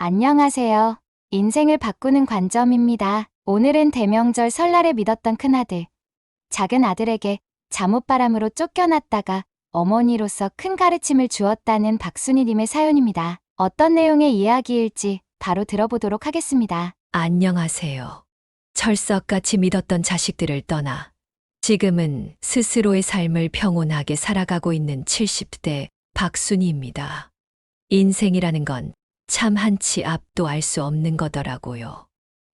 안녕하세요. 인생을 바꾸는 관점입니다. 오늘은 대명절 설날에 믿었던 큰아들, 작은 아들에게 잠옷바람으로 쫓겨났다가 어머니로서 큰 가르침을 주었다는 박순희님의 사연입니다. 어떤 내용의 이야기일지 바로 들어보도록 하겠습니다. 안녕하세요. 철석같이 믿었던 자식들을 떠나 지금은 스스로의 삶을 평온하게 살아가고 있는 70대 박순희입니다. 인생이라는 건 참 한치 앞도 알 수 없는 거더라고요.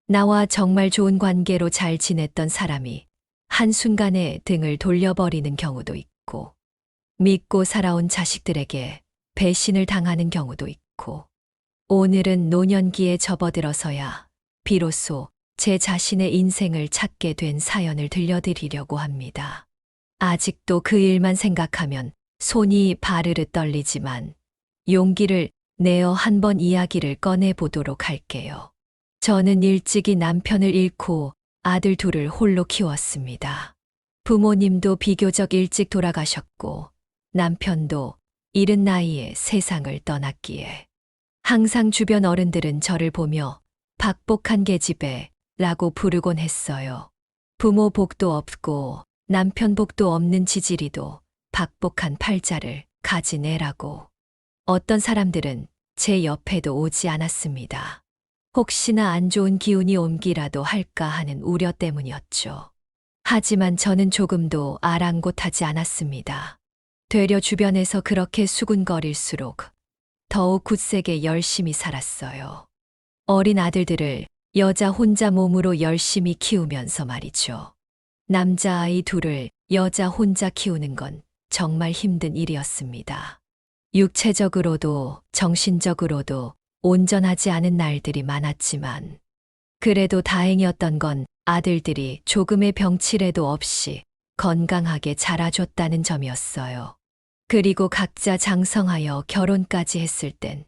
나와 정말 좋은 관계로 잘 지냈던 사람이 한순간에 등을 돌려버리는 경우도 있고, 믿고 살아온 자식들에게 배신을 당하는 경우도 있고, 오늘은 노년기에 접어들어서야 비로소 제 자신의 인생을 찾게 된 사연을 들려드리려고 합니다. 아직도 그 일만 생각하면 손이 바르르 떨리지만 용기를 내어 한번 이야기를 꺼내보도록 할게요. 저는 일찍이 남편을 잃고 아들 둘을 홀로 키웠습니다. 부모님도 비교적 일찍 돌아가셨고 남편도 이른 나이에 세상을 떠났기에 항상 주변 어른들은 저를 보며 박복한 계집애 라고 부르곤 했어요. 부모 복도 없고 남편 복도 없는 지지리도 박복한 팔자를 가진 애라고. 어떤 사람들은 제 옆에도 오지 않았습니다. 혹시나 안 좋은 기운이 옮기라도 할까 하는 우려 때문이었죠. 하지만 저는 조금도 아랑곳하지 않았습니다. 되려 주변에서 그렇게 수군거릴수록 더욱 굳세게 열심히 살았어요. 어린 아들들을 여자 혼자 몸으로 열심히 키우면서 말이죠. 남자아이 둘을 여자 혼자 키우는 건 정말 힘든 일이었습니다. 육체적으로도 정신적으로도 온전하지 않은 날들이 많았지만 그래도 다행이었던 건 아들들이 조금의 병치레도 없이 건강하게 자라줬다는 점이었어요. 그리고 각자 장성하여 결혼까지 했을 땐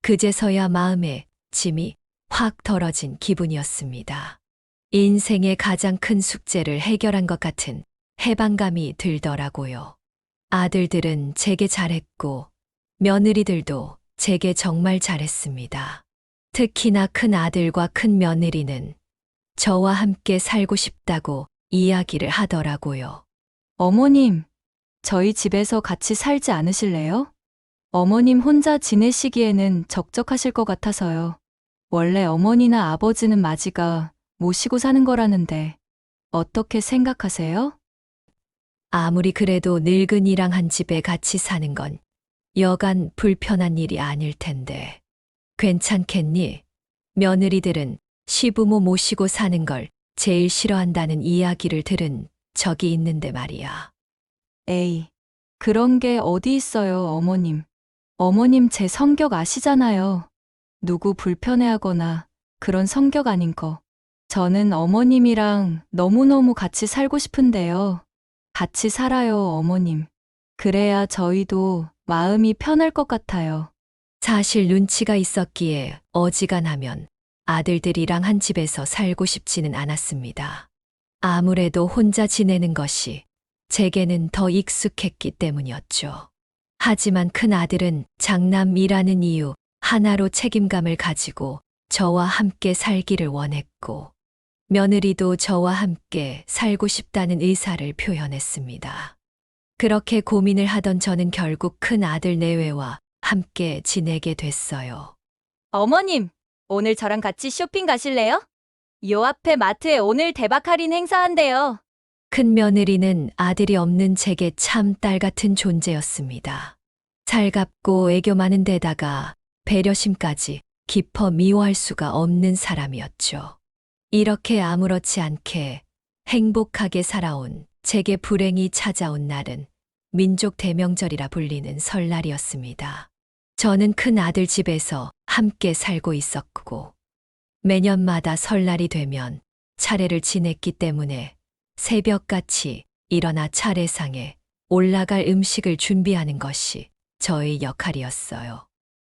그제서야 마음에 짐이 확 덜어진 기분이었습니다. 인생의 가장 큰 숙제를 해결한 것 같은 해방감이 들더라고요. 아들들은 제게 잘했고 며느리들도 제게 정말 잘했습니다. 특히나 큰 아들과 큰 며느리는 저와 함께 살고 싶다고 이야기를 하더라고요. 어머님, 저희 집에서 같이 살지 않으실래요? 어머님 혼자 지내시기에는 적적하실 것 같아서요. 원래 어머니나 아버지는 맞이가 모시고 사는 거라는데 어떻게 생각하세요? 아무리 그래도 늙은이랑 한 집에 같이 사는 건 여간 불편한 일이 아닐 텐데. 괜찮겠니? 며느리들은 시부모 모시고 사는 걸 제일 싫어한다는 이야기를 들은 적이 있는데 말이야. 에이, 그런 게 어디 있어요, 어머님. 어머님 제 성격 아시잖아요. 누구 불편해하거나 그런 성격 아닌 거. 저는 어머님이랑 너무너무 같이 살고 싶은데요. 같이 살아요, 어머님. 그래야 저희도 마음이 편할 것 같아요. 사실 눈치가 있었기에 어지간하면 아들들이랑 한 집에서 살고 싶지는 않았습니다. 아무래도 혼자 지내는 것이 제게는 더 익숙했기 때문이었죠. 하지만 큰 아들은 장남이라는 이유 하나로 책임감을 가지고 저와 함께 살기를 원했고, 며느리도 저와 함께 살고 싶다는 의사를 표현했습니다. 그렇게 고민을 하던 저는 결국 큰 아들 내외와 함께 지내게 됐어요. 어머님, 오늘 저랑 같이 쇼핑 가실래요? 요 앞에 마트에 오늘 대박 할인 행사한대요. 큰 며느리는 아들이 없는 제게 참 딸 같은 존재였습니다. 살갑고 애교 많은 데다가 배려심까지 깊어 미워할 수가 없는 사람이었죠. 이렇게 아무렇지 않게 행복하게 살아온 제게 불행이 찾아온 날은 민족 대명절이라 불리는 설날이었습니다. 저는 큰 아들 집에서 함께 살고 있었고 매년마다 설날이 되면 차례를 지냈기 때문에 새벽같이 일어나 차례상에 올라갈 음식을 준비하는 것이 저의 역할이었어요.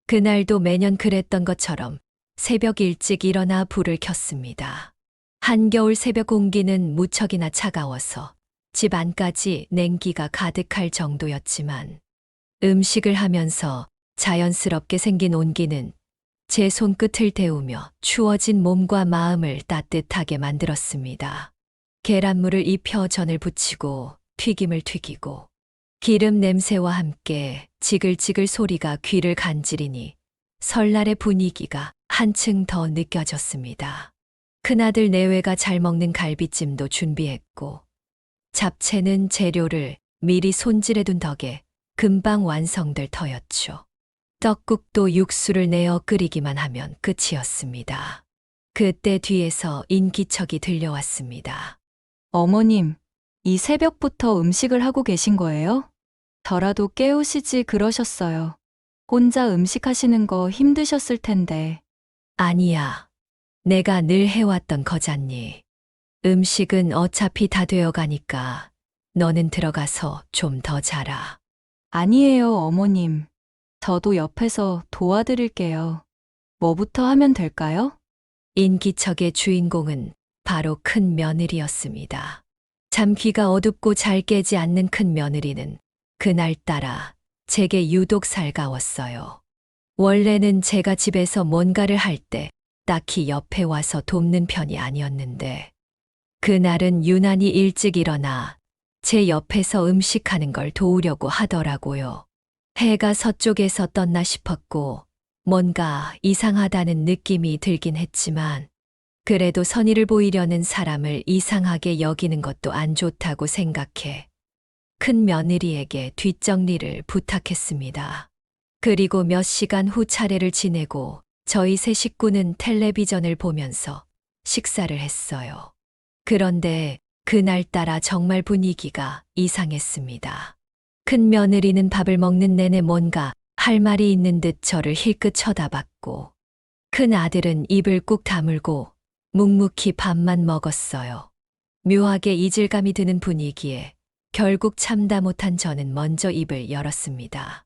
그날도 매년 그랬던 것처럼 새벽 일찍 일어나 불을 켰습니다. 한겨울 새벽 공기는 무척이나 차가워서 집 안까지 냉기가 가득할 정도였지만 음식을 하면서 자연스럽게 생긴 온기는 제 손끝을 데우며 추워진 몸과 마음을 따뜻하게 만들었습니다. 계란물을 입혀 전을 부치고 튀김을 튀기고 기름 냄새와 함께 지글지글 소리가 귀를 간지리니 설날의 분위기가 한층 더 느껴졌습니다. 큰아들 내외가 잘 먹는 갈비찜도 준비했고 잡채는 재료를 미리 손질해둔 덕에 금방 완성될 터였죠. 떡국도 육수를 내어 끓이기만 하면 끝이었습니다. 그때 뒤에서 인기척이 들려왔습니다. 어머님, 이 새벽부터 음식을 하고 계신 거예요? 저라도 깨우시지 그러셨어요. 혼자 음식 하시는 거 힘드셨을 텐데. 아니야. 내가 늘 해왔던 거잖니. 음식은 어차피 다 되어 가니까 너는 들어가서 좀 더 자라. 아니에요, 어머님. 저도 옆에서 도와드릴게요. 뭐부터 하면 될까요? 인기척의 주인공은 바로 큰 며느리였습니다. 잠귀가 어둡고 잘 깨지 않는 큰 며느리는 그날따라 제게 유독 살가웠어요. 원래는 제가 집에서 뭔가를 할 때 딱히 옆에 와서 돕는 편이 아니었는데 그날은 유난히 일찍 일어나 제 옆에서 음식하는 걸 도우려고 하더라고요. 해가 서쪽에서 떴나 싶었고 뭔가 이상하다는 느낌이 들긴 했지만 그래도 선의를 보이려는 사람을 이상하게 여기는 것도 안 좋다고 생각해 큰 며느리에게 뒷정리를 부탁했습니다. 그리고 몇 시간 후 차례를 지내고 저희 세 식구는 텔레비전을 보면서 식사를 했어요. 그런데 그날따라 정말 분위기가 이상했습니다. 큰 며느리는 밥을 먹는 내내 뭔가 할 말이 있는 듯 저를 힐끗 쳐다봤고 큰 아들은 입을 꾹 다물고 묵묵히 밥만 먹었어요. 묘하게 이질감이 드는 분위기에 결국 참다 못한 저는 먼저 입을 열었습니다.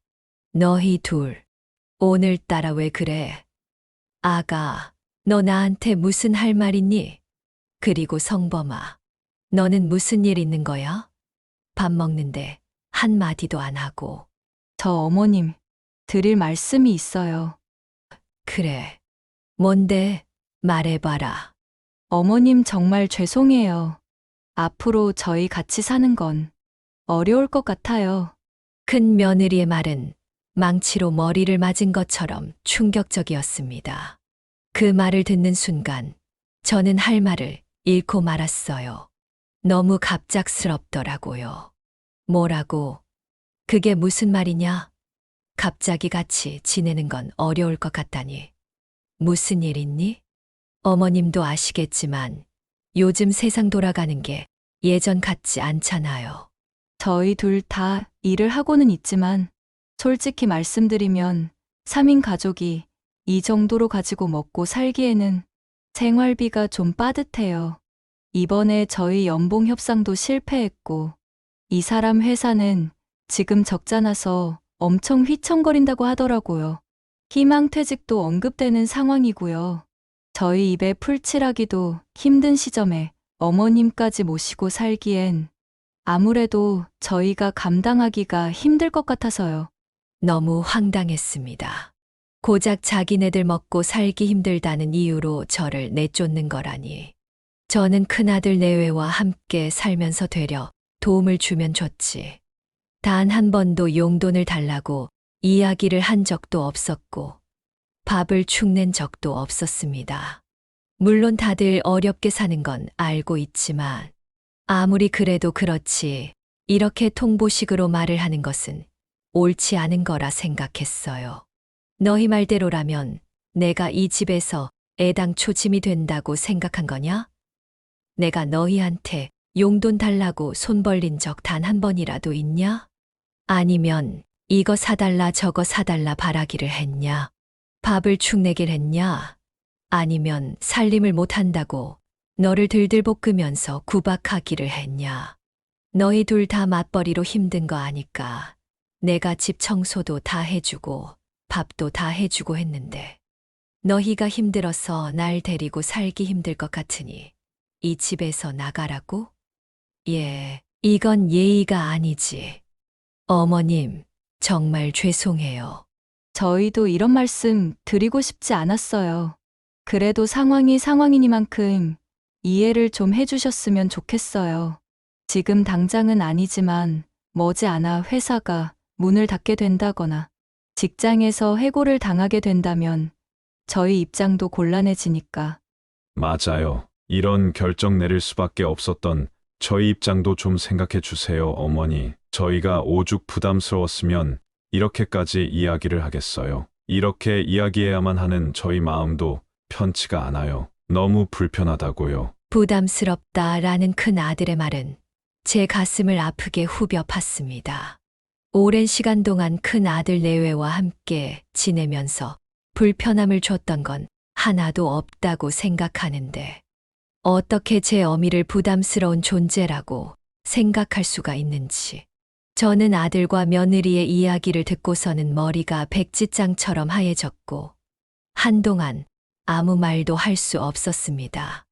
너희 둘, 오늘따라 왜 그래? 아가, 너 나한테 무슨 할 말 있니? 그리고 성범아, 너는 무슨 일 있는 거야? 밥 먹는데 한마디도 안 하고. 저 어머님, 드릴 말씀이 있어요. 그래, 뭔데? 말해봐라. 어머님 정말 죄송해요. 앞으로 저희 같이 사는 건 어려울 것 같아요. 큰 며느리의 말은 망치로 머리를 맞은 것처럼 충격적이었습니다. 그 말을 듣는 순간 저는 할 말을 잃고 말았어요. 너무 갑작스럽더라고요. 뭐라고? 그게 무슨 말이냐? 갑자기 같이 지내는 건 어려울 것 같다니. 무슨 일 있니? 어머님도 아시겠지만 요즘 세상 돌아가는 게 예전 같지 않잖아요. 저희 둘 다 일을 하고는 있지만 솔직히 말씀드리면 3인 가족이 이 정도로 가지고 먹고 살기에는 생활비가 좀 빠듯해요. 이번에 저희 연봉 협상도 실패했고 이 사람 회사는 지금 적자 나서 엄청 휘청거린다고 하더라고요. 희망퇴직도 언급되는 상황이고요. 저희 입에 풀칠하기도 힘든 시점에 어머님까지 모시고 살기엔 아무래도 저희가 감당하기가 힘들 것 같아서요. 너무 황당했습니다. 고작 자기네들 먹고 살기 힘들다는 이유로 저를 내쫓는 거라니. 저는 큰아들 내외와 함께 살면서 되려 도움을 주면 좋지. 단 한 번도 용돈을 달라고 이야기를 한 적도 없었고 밥을 축낸 적도 없었습니다. 물론 다들 어렵게 사는 건 알고 있지만 아무리 그래도 그렇지 이렇게 통보식으로 말을 하는 것은 옳지 않은 거라 생각했어요. 너희 말대로라면 내가 이 집에서 애당초 짐이 된다고 생각한 거냐? 내가 너희한테 용돈 달라고 손 벌린 적 단 한 번이라도 있냐? 아니면 이거 사달라 저거 사달라 바라기를 했냐? 밥을 축내길 했냐? 아니면 살림을 못한다고 너를 들들 볶으면서 구박하기를 했냐? 너희 둘 다 맞벌이로 힘든 거 아니까 내가 집 청소도 다 해주고 밥도 다 해주고 했는데 너희가 힘들어서 날 데리고 살기 힘들 것 같으니 이 집에서 나가라고? 예, 이건 예의가 아니지. 어머님, 정말 죄송해요. 저희도 이런 말씀 드리고 싶지 않았어요. 그래도 상황이 상황이니만큼 이해를 좀 해주셨으면 좋겠어요. 지금 당장은 아니지만 머지않아 회사가 문을 닫게 된다거나 직장에서 해고를 당하게 된다면 저희 입장도 곤란해지니까. 맞아요. 이런 결정 내릴 수밖에 없었던 저희 입장도 좀 생각해 주세요, 어머니. 저희가 오죽 부담스러웠으면 이렇게까지 이야기를 하겠어요. 이렇게 이야기해야만 하는 저희 마음도 편치가 않아요. 너무 불편하다고요. 부담스럽다라는 큰 아들의 말은 제 가슴을 아프게 후벼 팠습니다. 오랜 시간 동안 큰 아들 내외와 함께 지내면서 불편함을 줬던 건 하나도 없다고 생각하는데 어떻게 제 어미를 부담스러운 존재라고 생각할 수가 있는지. 저는 아들과 며느리의 이야기를 듣고서는 머리가 백지장처럼 하얘졌고 한동안 아무 말도 할 수 없었습니다.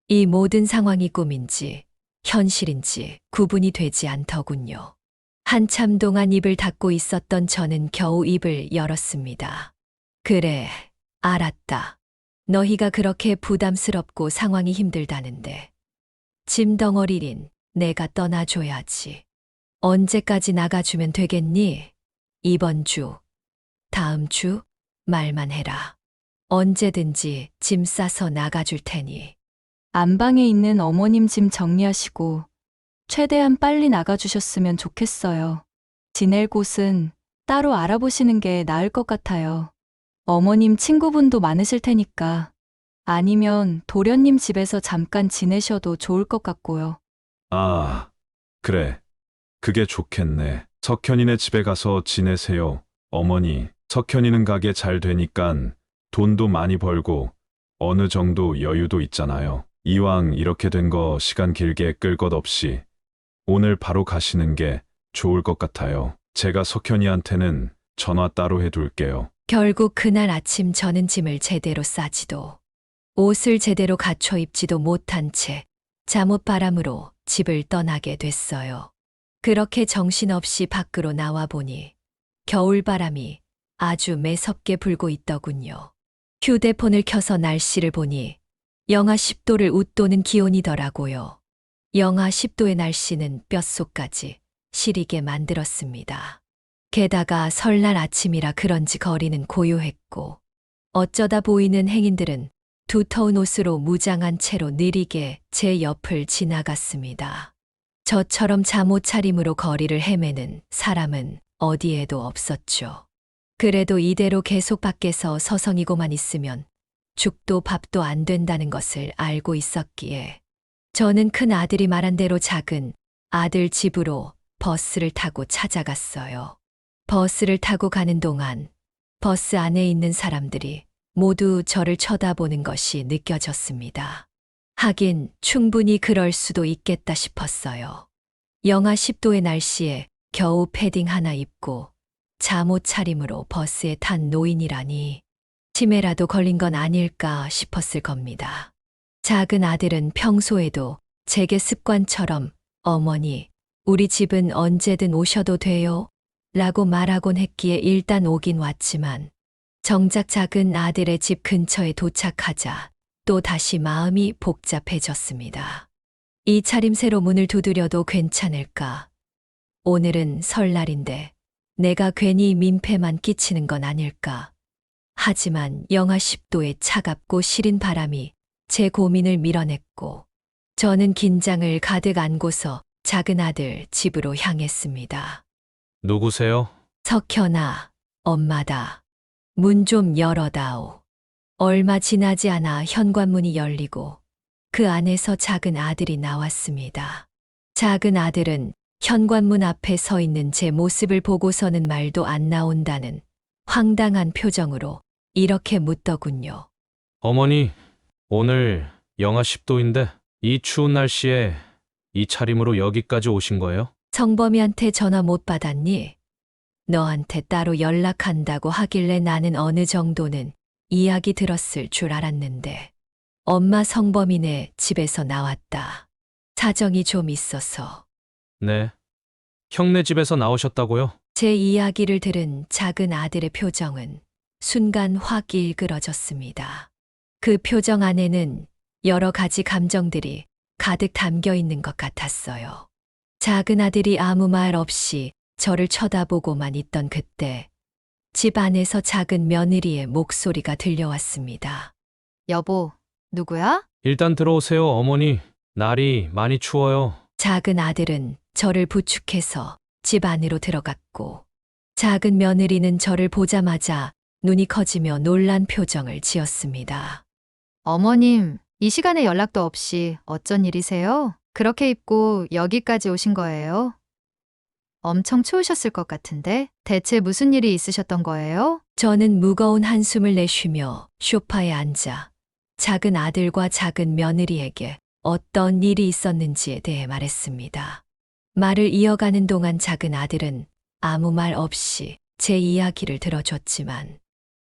이 모든 상황이 꿈인지 현실인지 구분이 되지 않더군요. 한참 동안 입을 닫고 있었던 저는 겨우 입을 열었습니다. 그래, 알았다. 너희가 그렇게 부담스럽고 상황이 힘들다는데 짐덩어리린 내가 떠나줘야지. 언제까지 나가주면 되겠니? 이번 주, 다음 주 말만 해라. 언제든지 짐 싸서 나가줄 테니. 안방에 있는 어머님 짐 정리하시고 최대한 빨리 나가주셨으면 좋겠어요. 지낼 곳은 따로 알아보시는 게 나을 것 같아요. 어머님 친구분도 많으실 테니까. 아니면 도련님 집에서 잠깐 지내셔도 좋을 것 같고요. 아, 그래. 그게 좋겠네. 석현이네 집에 가서 지내세요, 어머니. 석현이는 가게 잘 되니깐 돈도 많이 벌고 어느 정도 여유도 있잖아요. 이왕 이렇게 된 거 시간 길게 끌 것 없이 오늘 바로 가시는 게 좋을 것 같아요. 제가 석현이한테는 전화 따로 해둘게요. 결국 그날 아침 저는 짐을 제대로 싸지도 옷을 제대로 갖춰 입지도 못한 채 잠옷바람으로 집을 떠나게 됐어요. 그렇게 정신없이 밖으로 나와 보니 겨울바람이 아주 매섭게 불고 있더군요. 휴대폰을 켜서 날씨를 보니 영하 10도를 웃도는 기온이더라고요. 영하 10도의 날씨는 뼛속까지 시리게 만들었습니다. 게다가 설날 아침이라 그런지 거리는 고요했고 어쩌다 보이는 행인들은 두터운 옷으로 무장한 채로 느리게 제 옆을 지나갔습니다. 저처럼 잠옷 차림으로 거리를 헤매는 사람은 어디에도 없었죠. 그래도 이대로 계속 밖에서 서성이고만 있으면 죽도 밥도 안 된다는 것을 알고 있었기에 저는 큰 아들이 말한 대로 작은 아들 집으로 버스를 타고 찾아갔어요. 버스를 타고 가는 동안 버스 안에 있는 사람들이 모두 저를 쳐다보는 것이 느껴졌습니다. 하긴 충분히 그럴 수도 있겠다 싶었어요. 영하 10도의 날씨에 겨우 패딩 하나 입고 잠옷 차림으로 버스에 탄 노인이라니 치매라도 걸린 건 아닐까 싶었을 겁니다. 작은 아들은 평소에도 제게 습관처럼 어머니, 우리 집은 언제든 오셔도 돼요? 라고 말하곤 했기에 일단 오긴 왔지만 정작 작은 아들의 집 근처에 도착하자 또 다시 마음이 복잡해졌습니다. 이 차림새로 문을 두드려도 괜찮을까? 오늘은 설날인데 내가 괜히 민폐만 끼치는 건 아닐까? 하지만 영하 10도의 차갑고 시린 바람이 제 고민을 밀어냈고 저는 긴장을 가득 안고서 작은 아들 집으로 향했습니다. 누구세요? 석현아, 엄마다. 문 좀 열어다오. 얼마 지나지 않아 현관문이 열리고 그 안에서 작은 아들이 나왔습니다. 작은 아들은 현관문 앞에 서 있는 제 모습을 보고서는 말도 안 나온다는 황당한 표정으로 이렇게 묻더군요. 어머니, 오늘 영하 10도인데 이 추운 날씨에 이 차림으로 여기까지 오신 거예요? 성범이한테 전화 못 받았니? 너한테 따로 연락한다고 하길래 나는 어느 정도는 이야기 들었을 줄 알았는데 엄마 성범이네 집에서 나왔다. 사정이 좀 있어서. 네. 형네 집에서 나오셨다고요? 제 이야기를 들은 작은 아들의 표정은 순간 확 일그러졌습니다. 그 표정 안에는 여러 가지 감정들이 가득 담겨 있는 것 같았어요. 작은 아들이 아무 말 없이 저를 쳐다보고만 있던 그때 집 안에서 작은 며느리의 목소리가 들려왔습니다. 여보, 누구야? 일단 들어오세요, 어머니. 날이 많이 추워요. 작은 아들은 저를 부축해서 집 안으로 들어갔고 작은 며느리는 저를 보자마자 눈이 커지며 놀란 표정을 지었습니다. 어머님, 이 시간에 연락도 없이 어쩐 일이세요? 그렇게 입고 여기까지 오신 거예요? 엄청 추우셨을 것 같은데 대체 무슨 일이 있으셨던 거예요? 저는 무거운 한숨을 내쉬며 소파에 앉아 작은 아들과 작은 며느리에게 어떤 일이 있었는지에 대해 말했습니다. 말을 이어가는 동안 작은 아들은 아무 말 없이 제 이야기를 들어줬지만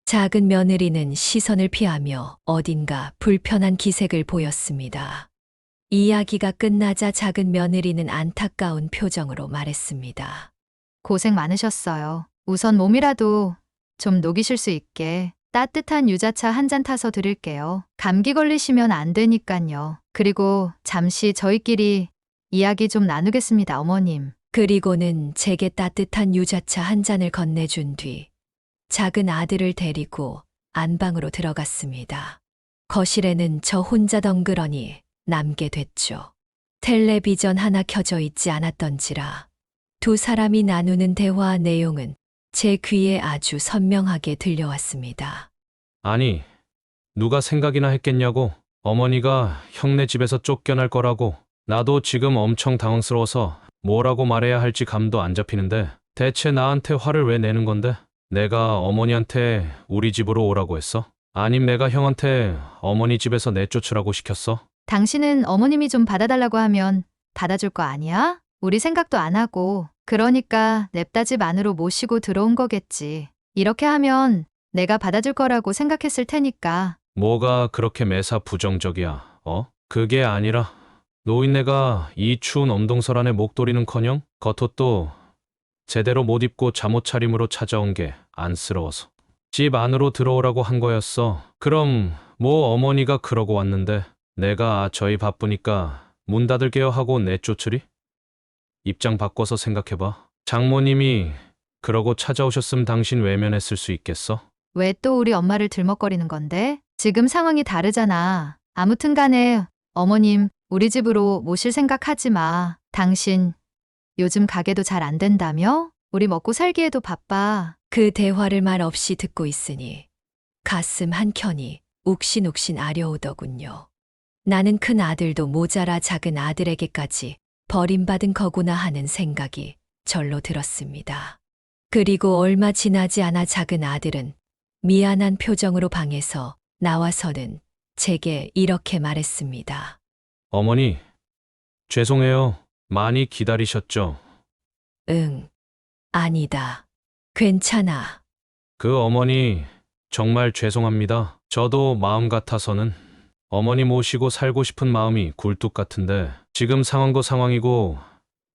작은 며느리는 시선을 피하며 어딘가 불편한 기색을 보였습니다. 이야기가 끝나자 작은 며느리는 안타까운 표정으로 말했습니다. 고생 많으셨어요. 우선 몸이라도 좀 녹이실 수 있게 따뜻한 유자차 한 잔 타서 드릴게요. 감기 걸리시면 안 되니깐요. 그리고 잠시 저희끼리 이야기 좀 나누겠습니다, 어머님. 그리고는 제게 따뜻한 유자차 한 잔을 건네준 뒤 작은 아들을 데리고 안방으로 들어갔습니다. 거실에는 저 혼자 덩그러니 남게 됐죠. 텔레비전 하나 켜져 있지 않았던지라 두 사람이 나누는 대화 내용은 제 귀에 아주 선명하게 들려왔습니다. 아니, 누가 생각이나 했겠냐고. 어머니가 형네 집에서 쫓겨날 거라고. 나도 지금 엄청 당황스러워서 뭐라고 말해야 할지 감도 안 잡히는데 대체 나한테 화를 왜 내는 건데? 내가 어머니한테 우리 집으로 오라고 했어? 아님 내가 형한테 어머니 집에서 내쫓으라고 시켰어? 당신은 어머님이 좀 받아달라고 하면 받아줄 거 아니야? 우리 생각도 안 하고 그러니까 냅다 집 안으로 모시고 들어온 거겠지. 이렇게 하면 내가 받아줄 거라고 생각했을 테니까. 뭐가 그렇게 매사 부정적이야, 어? 그게 아니라 노인네가 이 추운 엄동설 안에 목도리는커녕 겉옷도 제대로 못 입고 잠옷 차림으로 찾아온 게 안쓰러워서 집 안으로 들어오라고 한 거였어. 그럼 뭐 어머니가 그러고 왔는데 내가 저희 바쁘니까 문 닫을게요 하고 내쫓으리? 입장 바꿔서 생각해봐. 장모님이 그러고 찾아오셨음 당신 외면했을 수 있겠어? 왜 또 우리 엄마를 들먹거리는 건데? 지금 상황이 다르잖아. 아무튼 간에 어머님 우리 집으로 모실 생각하지 마. 당신 요즘 가게도 잘 안 된다며? 우리 먹고 살기에도 바빠. 그 대화를 말 없이 듣고 있으니 가슴 한켠이 욱신욱신 아려오더군요. 나는 큰 아들도 모자라 작은 아들에게까지 버림받은 거구나 하는 생각이 절로 들었습니다. 그리고 얼마 지나지 않아 작은 아들은 미안한 표정으로 방에서 나와서는 제게 이렇게 말했습니다. 어머니, 죄송해요. 많이 기다리셨죠? 응, 아니다. 괜찮아. 그 어머니 정말 죄송합니다. 저도 마음 같아서는 어머니 모시고 살고 싶은 마음이 굴뚝 같은데 지금 상황도 상황이고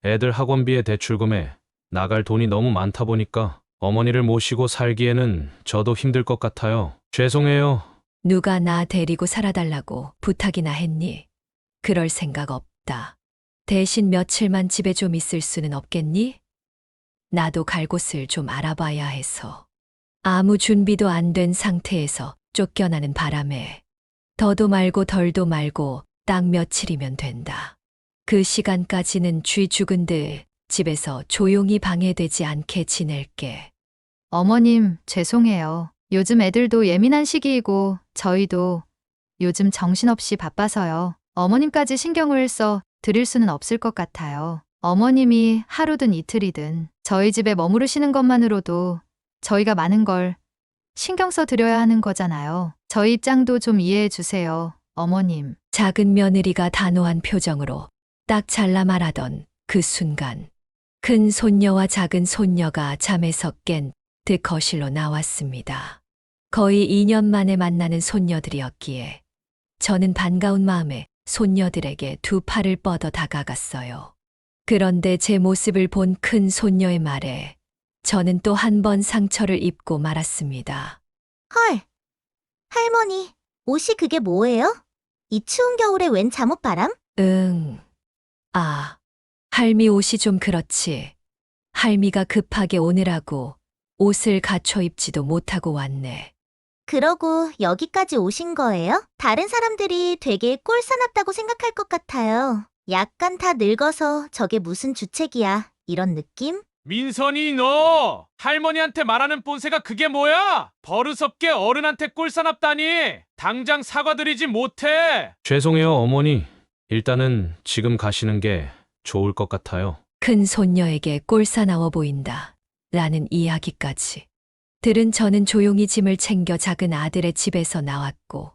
애들 학원비에 대출금에 나갈 돈이 너무 많다 보니까 어머니를 모시고 살기에는 저도 힘들 것 같아요. 죄송해요. 누가 나 데리고 살아달라고 부탁이나 했니? 그럴 생각 없다. 대신 며칠만 집에 좀 있을 수는 없겠니? 나도 갈 곳을 좀 알아봐야 해서. 아무 준비도 안 된 상태에서 쫓겨나는 바람에 더도 말고 덜도 말고 딱 며칠이면 된다. 그 시간까지는 쥐 죽은 듯 집에서 조용히 방해되지 않게 지낼게. 어머님 죄송해요. 요즘 애들도 예민한 시기이고 저희도 요즘 정신없이 바빠서요. 어머님까지 신경을 써 드릴 수는 없을 것 같아요. 어머님이 하루든 이틀이든 저희 집에 머무르시는 것만으로도 저희가 많은 걸 신경 써 드려야 하는 거잖아요. 저희 입장도 좀 이해해 주세요, 어머님. 작은 며느리가 단호한 표정으로 딱 잘라 말하던 그 순간 큰 손녀와 작은 손녀가 잠에서 깬 듯 거실로 나왔습니다. 거의 2년 만에 만나는 손녀들이었기에 저는 반가운 마음에 손녀들에게 두 팔을 뻗어 다가갔어요. 그런데 제 모습을 본 큰 손녀의 말에 저는 또 한 번 상처를 입고 말았습니다. 헐, 할머니, 옷이 그게 뭐예요? 이 추운 겨울에 웬 잠옷바람? 응. 아, 할미 옷이 좀 그렇지. 할미가 급하게 오느라고 옷을 갖춰 입지도 못하고 왔네. 그러고 여기까지 오신 거예요? 다른 사람들이 되게 꼴사납다고 생각할 것 같아요. 약간 다 늙어서 저게 무슨 주책이야. 이런 느낌? 민선이 너 할머니한테 말하는 본세가 그게 뭐야? 버릇없게 어른한테 꼴사납다니. 당장 사과드리지 못해. 죄송해요 어머니. 일단은 지금 가시는 게 좋을 것 같아요. 큰 손녀에게 꼴사나워 보인다. 라는 이야기까지. 들은 저는 조용히 짐을 챙겨 작은 아들의 집에서 나왔고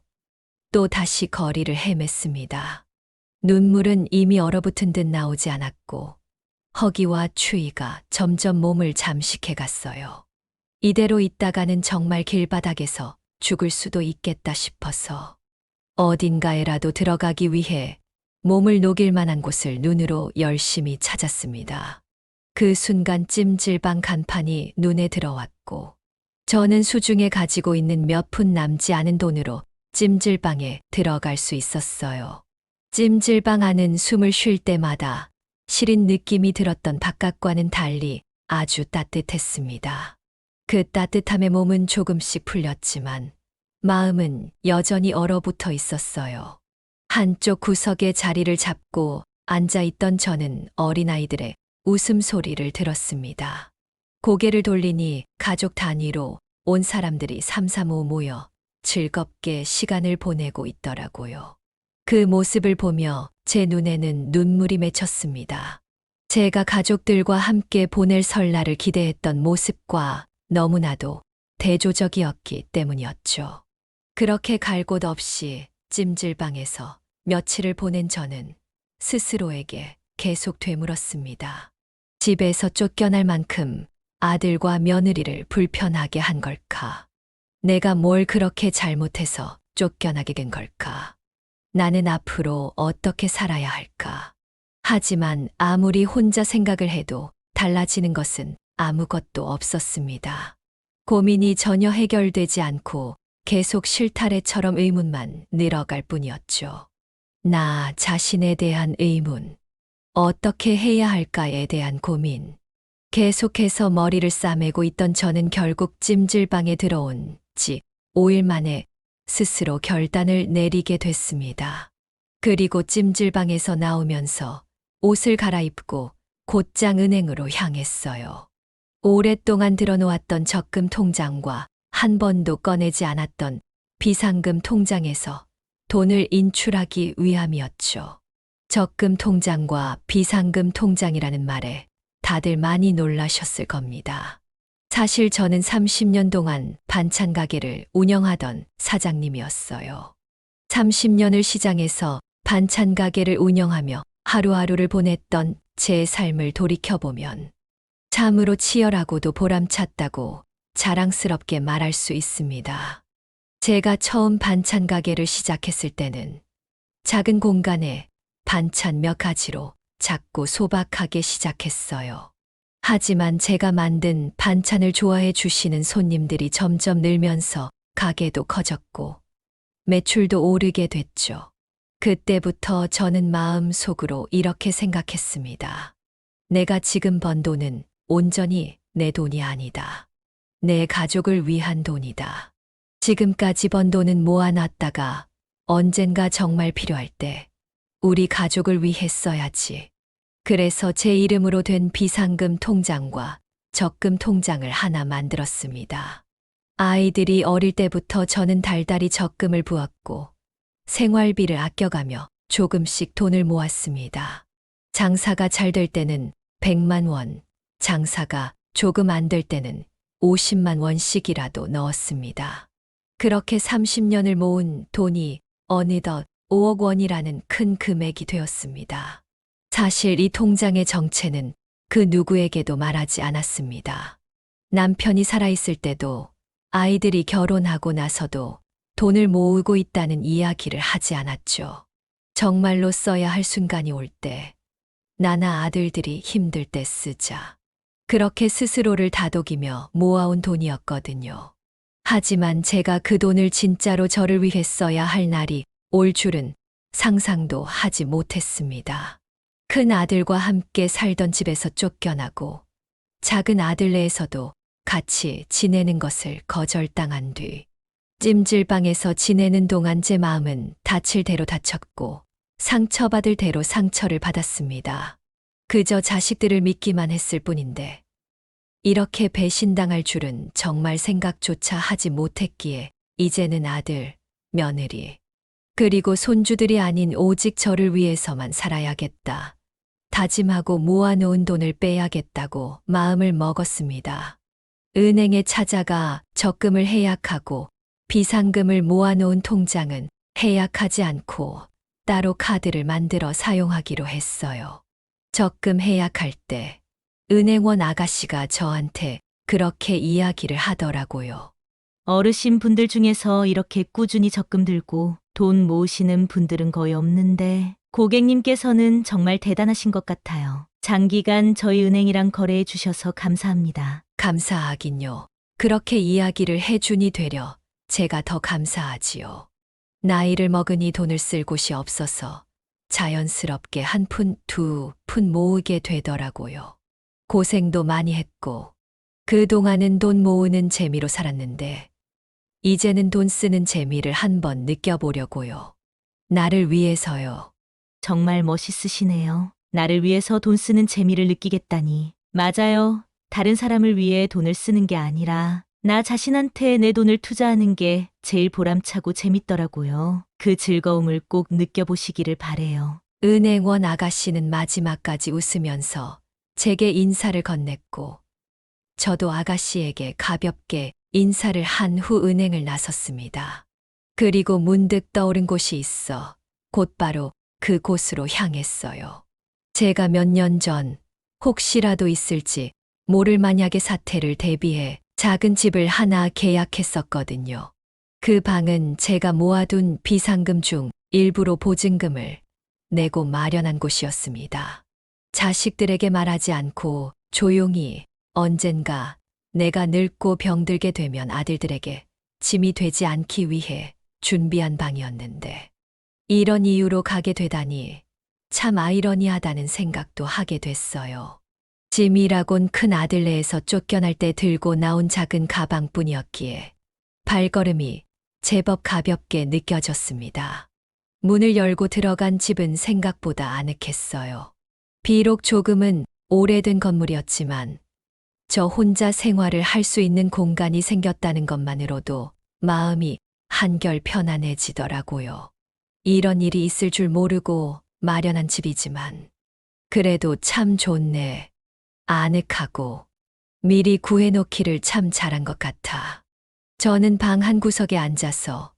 또 다시 거리를 헤맸습니다. 눈물은 이미 얼어붙은 듯 나오지 않았고 허기와 추위가 점점 몸을 잠식해 갔어요. 이대로 있다가는 정말 길바닥에서 죽을 수도 있겠다 싶어서 어딘가에라도 들어가기 위해 몸을 녹일 만한 곳을 눈으로 열심히 찾았습니다. 그 순간 찜질방 간판이 눈에 들어왔고 저는 수중에 가지고 있는 몇 푼 남지 않은 돈으로 찜질방에 들어갈 수 있었어요. 찜질방 안은 숨을 쉴 때마다 시린 느낌이 들었던 바깥과는 달리 아주 따뜻했습니다. 그 따뜻함에 몸은 조금씩 풀렸지만 마음은 여전히 얼어붙어 있었어요. 한쪽 구석에 자리를 잡고 앉아있던 저는 어린아이들의 웃음소리를 들었습니다. 고개를 돌리니 가족 단위로 온 사람들이 삼삼오오 모여 즐겁게 시간을 보내고 있더라고요. 그 모습을 보며 제 눈에는 눈물이 맺혔습니다. 제가 가족들과 함께 보낼 설날을 기대했던 모습과 너무나도 대조적이었기 때문이었죠. 그렇게 갈 곳 없이 찜질방에서 며칠을 보낸 저는 스스로에게 계속 되물었습니다. 집에서 쫓겨날 만큼 아들과 며느리를 불편하게 한 걸까? 내가 뭘 그렇게 잘못해서 쫓겨나게 된 걸까? 나는 앞으로 어떻게 살아야 할까? 하지만 아무리 혼자 생각을 해도 달라지는 것은 아무것도 없었습니다. 고민이 전혀 해결되지 않고 계속 실타래처럼 의문만 늘어갈 뿐이었죠. 나 자신에 대한 의문, 어떻게 해야 할까에 대한 고민. 계속해서 머리를 싸매고 있던 저는 결국 찜질방에 들어온 지 5일 만에 스스로 결단을 내리게 됐습니다. 그리고 찜질방에서 나오면서 옷을 갈아입고 곧장 은행으로 향했어요. 오랫동안 들어놓았던 적금 통장과 한 번도 꺼내지 않았던 비상금 통장에서 돈을 인출하기 위함이었죠. 적금 통장과 비상금 통장이라는 말에 다들 많이 놀라셨을 겁니다. 사실 저는 30년 동안 반찬 가게를 운영하던 사장님이었어요. 30년을 시장에서 반찬 가게를 운영하며 하루하루를 보냈던 제 삶을 돌이켜보면 참으로 치열하고도 보람찼다고 자랑스럽게 말할 수 있습니다. 제가 처음 반찬 가게를 시작했을 때는 작은 공간에 반찬 몇 가지로 작고 소박하게 시작했어요. 하지만 제가 만든 반찬을 좋아해 주시는 손님들이 점점 늘면서 가게도 커졌고 매출도 오르게 됐죠. 그때부터 저는 마음속으로 이렇게 생각했습니다. 내가 지금 번 돈은 온전히 내 돈이 아니다. 내 가족을 위한 돈이다. 지금까지 번 돈은 모아놨다가 언젠가 정말 필요할 때 우리 가족을 위해 써야지. 그래서 제 이름으로 된 비상금 통장과 적금 통장을 하나 만들었습니다. 아이들이 어릴 때부터 저는 달달이 적금을 부었고 생활비를 아껴가며 조금씩 돈을 모았습니다. 장사가 잘 될 때는 100만 원, 장사가 조금 안 될 때는 50만 원씩이라도 넣었습니다. 그렇게 30년을 모은 돈이 어느덧 5억 원이라는 큰 금액이 되었습니다. 사실 이 통장의 정체는 그 누구에게도 말하지 않았습니다. 남편이 살아있을 때도 아이들이 결혼하고 나서도 돈을 모으고 있다는 이야기를 하지 않았죠. 정말로 써야 할 순간이 올 때, 나나 아들들이 힘들 때 쓰자. 그렇게 스스로를 다독이며 모아온 돈이었거든요. 하지만 제가 그 돈을 진짜로 저를 위해 써야 할 날이 올 줄은 상상도 하지 못했습니다. 큰 아들과 함께 살던 집에서 쫓겨나고 작은 아들네에서도 같이 지내는 것을 거절당한 뒤 찜질방에서 지내는 동안 제 마음은 다칠 대로 다쳤고 상처받을 대로 상처를 받았습니다. 그저 자식들을 믿기만 했을 뿐인데 이렇게 배신당할 줄은 정말 생각조차 하지 못했기에 이제는 아들, 며느리, 그리고 손주들이 아닌 오직 저를 위해서만 살아야겠다. 다짐하고 모아놓은 돈을 빼야겠다고 마음을 먹었습니다. 은행에 찾아가 적금을 해약하고 비상금을 모아놓은 통장은 해약하지 않고 따로 카드를 만들어 사용하기로 했어요. 적금 해약할 때 은행원 아가씨가 저한테 그렇게 이야기를 하더라고요. 어르신 분들 중에서 이렇게 꾸준히 적금 들고 돈 모으시는 분들은 거의 없는데 고객님께서는 정말 대단하신 것 같아요. 장기간 저희 은행이랑 거래해 주셔서 감사합니다. 감사하긴요. 그렇게 이야기를 해주니 되려 제가 더 감사하지요. 나이를 먹으니 돈을 쓸 곳이 없어서 자연스럽게 한 푼, 두 푼 모으게 되더라고요. 고생도 많이 했고 그동안은 돈 모으는 재미로 살았는데 이제는 돈 쓰는 재미를 한번 느껴보려고요. 나를 위해서요. 정말 멋있으시네요. 나를 위해서 돈 쓰는 재미를 느끼겠다니. 맞아요. 다른 사람을 위해 돈을 쓰는 게 아니라 나 자신한테 내 돈을 투자하는 게 제일 보람차고 재밌더라고요. 그 즐거움을 꼭 느껴보시기를 바래요. 은행원 아가씨는 마지막까지 웃으면서 제게 인사를 건넸고 저도 아가씨에게 가볍게 인사를 한 후 은행을 나섰습니다. 그리고 문득 떠오른 곳이 있어 곧바로 그곳으로 향했어요. 제가 몇 년 전 혹시라도 있을지 모를 만약의 사태를 대비해 작은 집을 하나 계약했었거든요. 그 방은 제가 모아둔 비상금 중 일부로 보증금을 내고 마련한 곳이었습니다. 자식들에게 말하지 않고 조용히 언젠가 내가 늙고 병들게 되면 아들들에게 짐이 되지 않기 위해 준비한 방이었는데 이런 이유로 가게 되다니 참 아이러니하다는 생각도 하게 됐어요. 짐이라곤 큰 아들네에서 쫓겨날 때 들고 나온 작은 가방뿐이었기에 발걸음이 제법 가볍게 느껴졌습니다. 문을 열고 들어간 집은 생각보다 아늑했어요. 비록 조금은 오래된 건물이었지만 저 혼자 생활을 할 수 있는 공간이 생겼다는 것만으로도 마음이 한결 편안해지더라고요. 이런 일이 있을 줄 모르고 마련한 집이지만 그래도 참 좋네. 아늑하고 미리 구해놓기를 참 잘한 것 같아. 저는 방 한 구석에 앉아서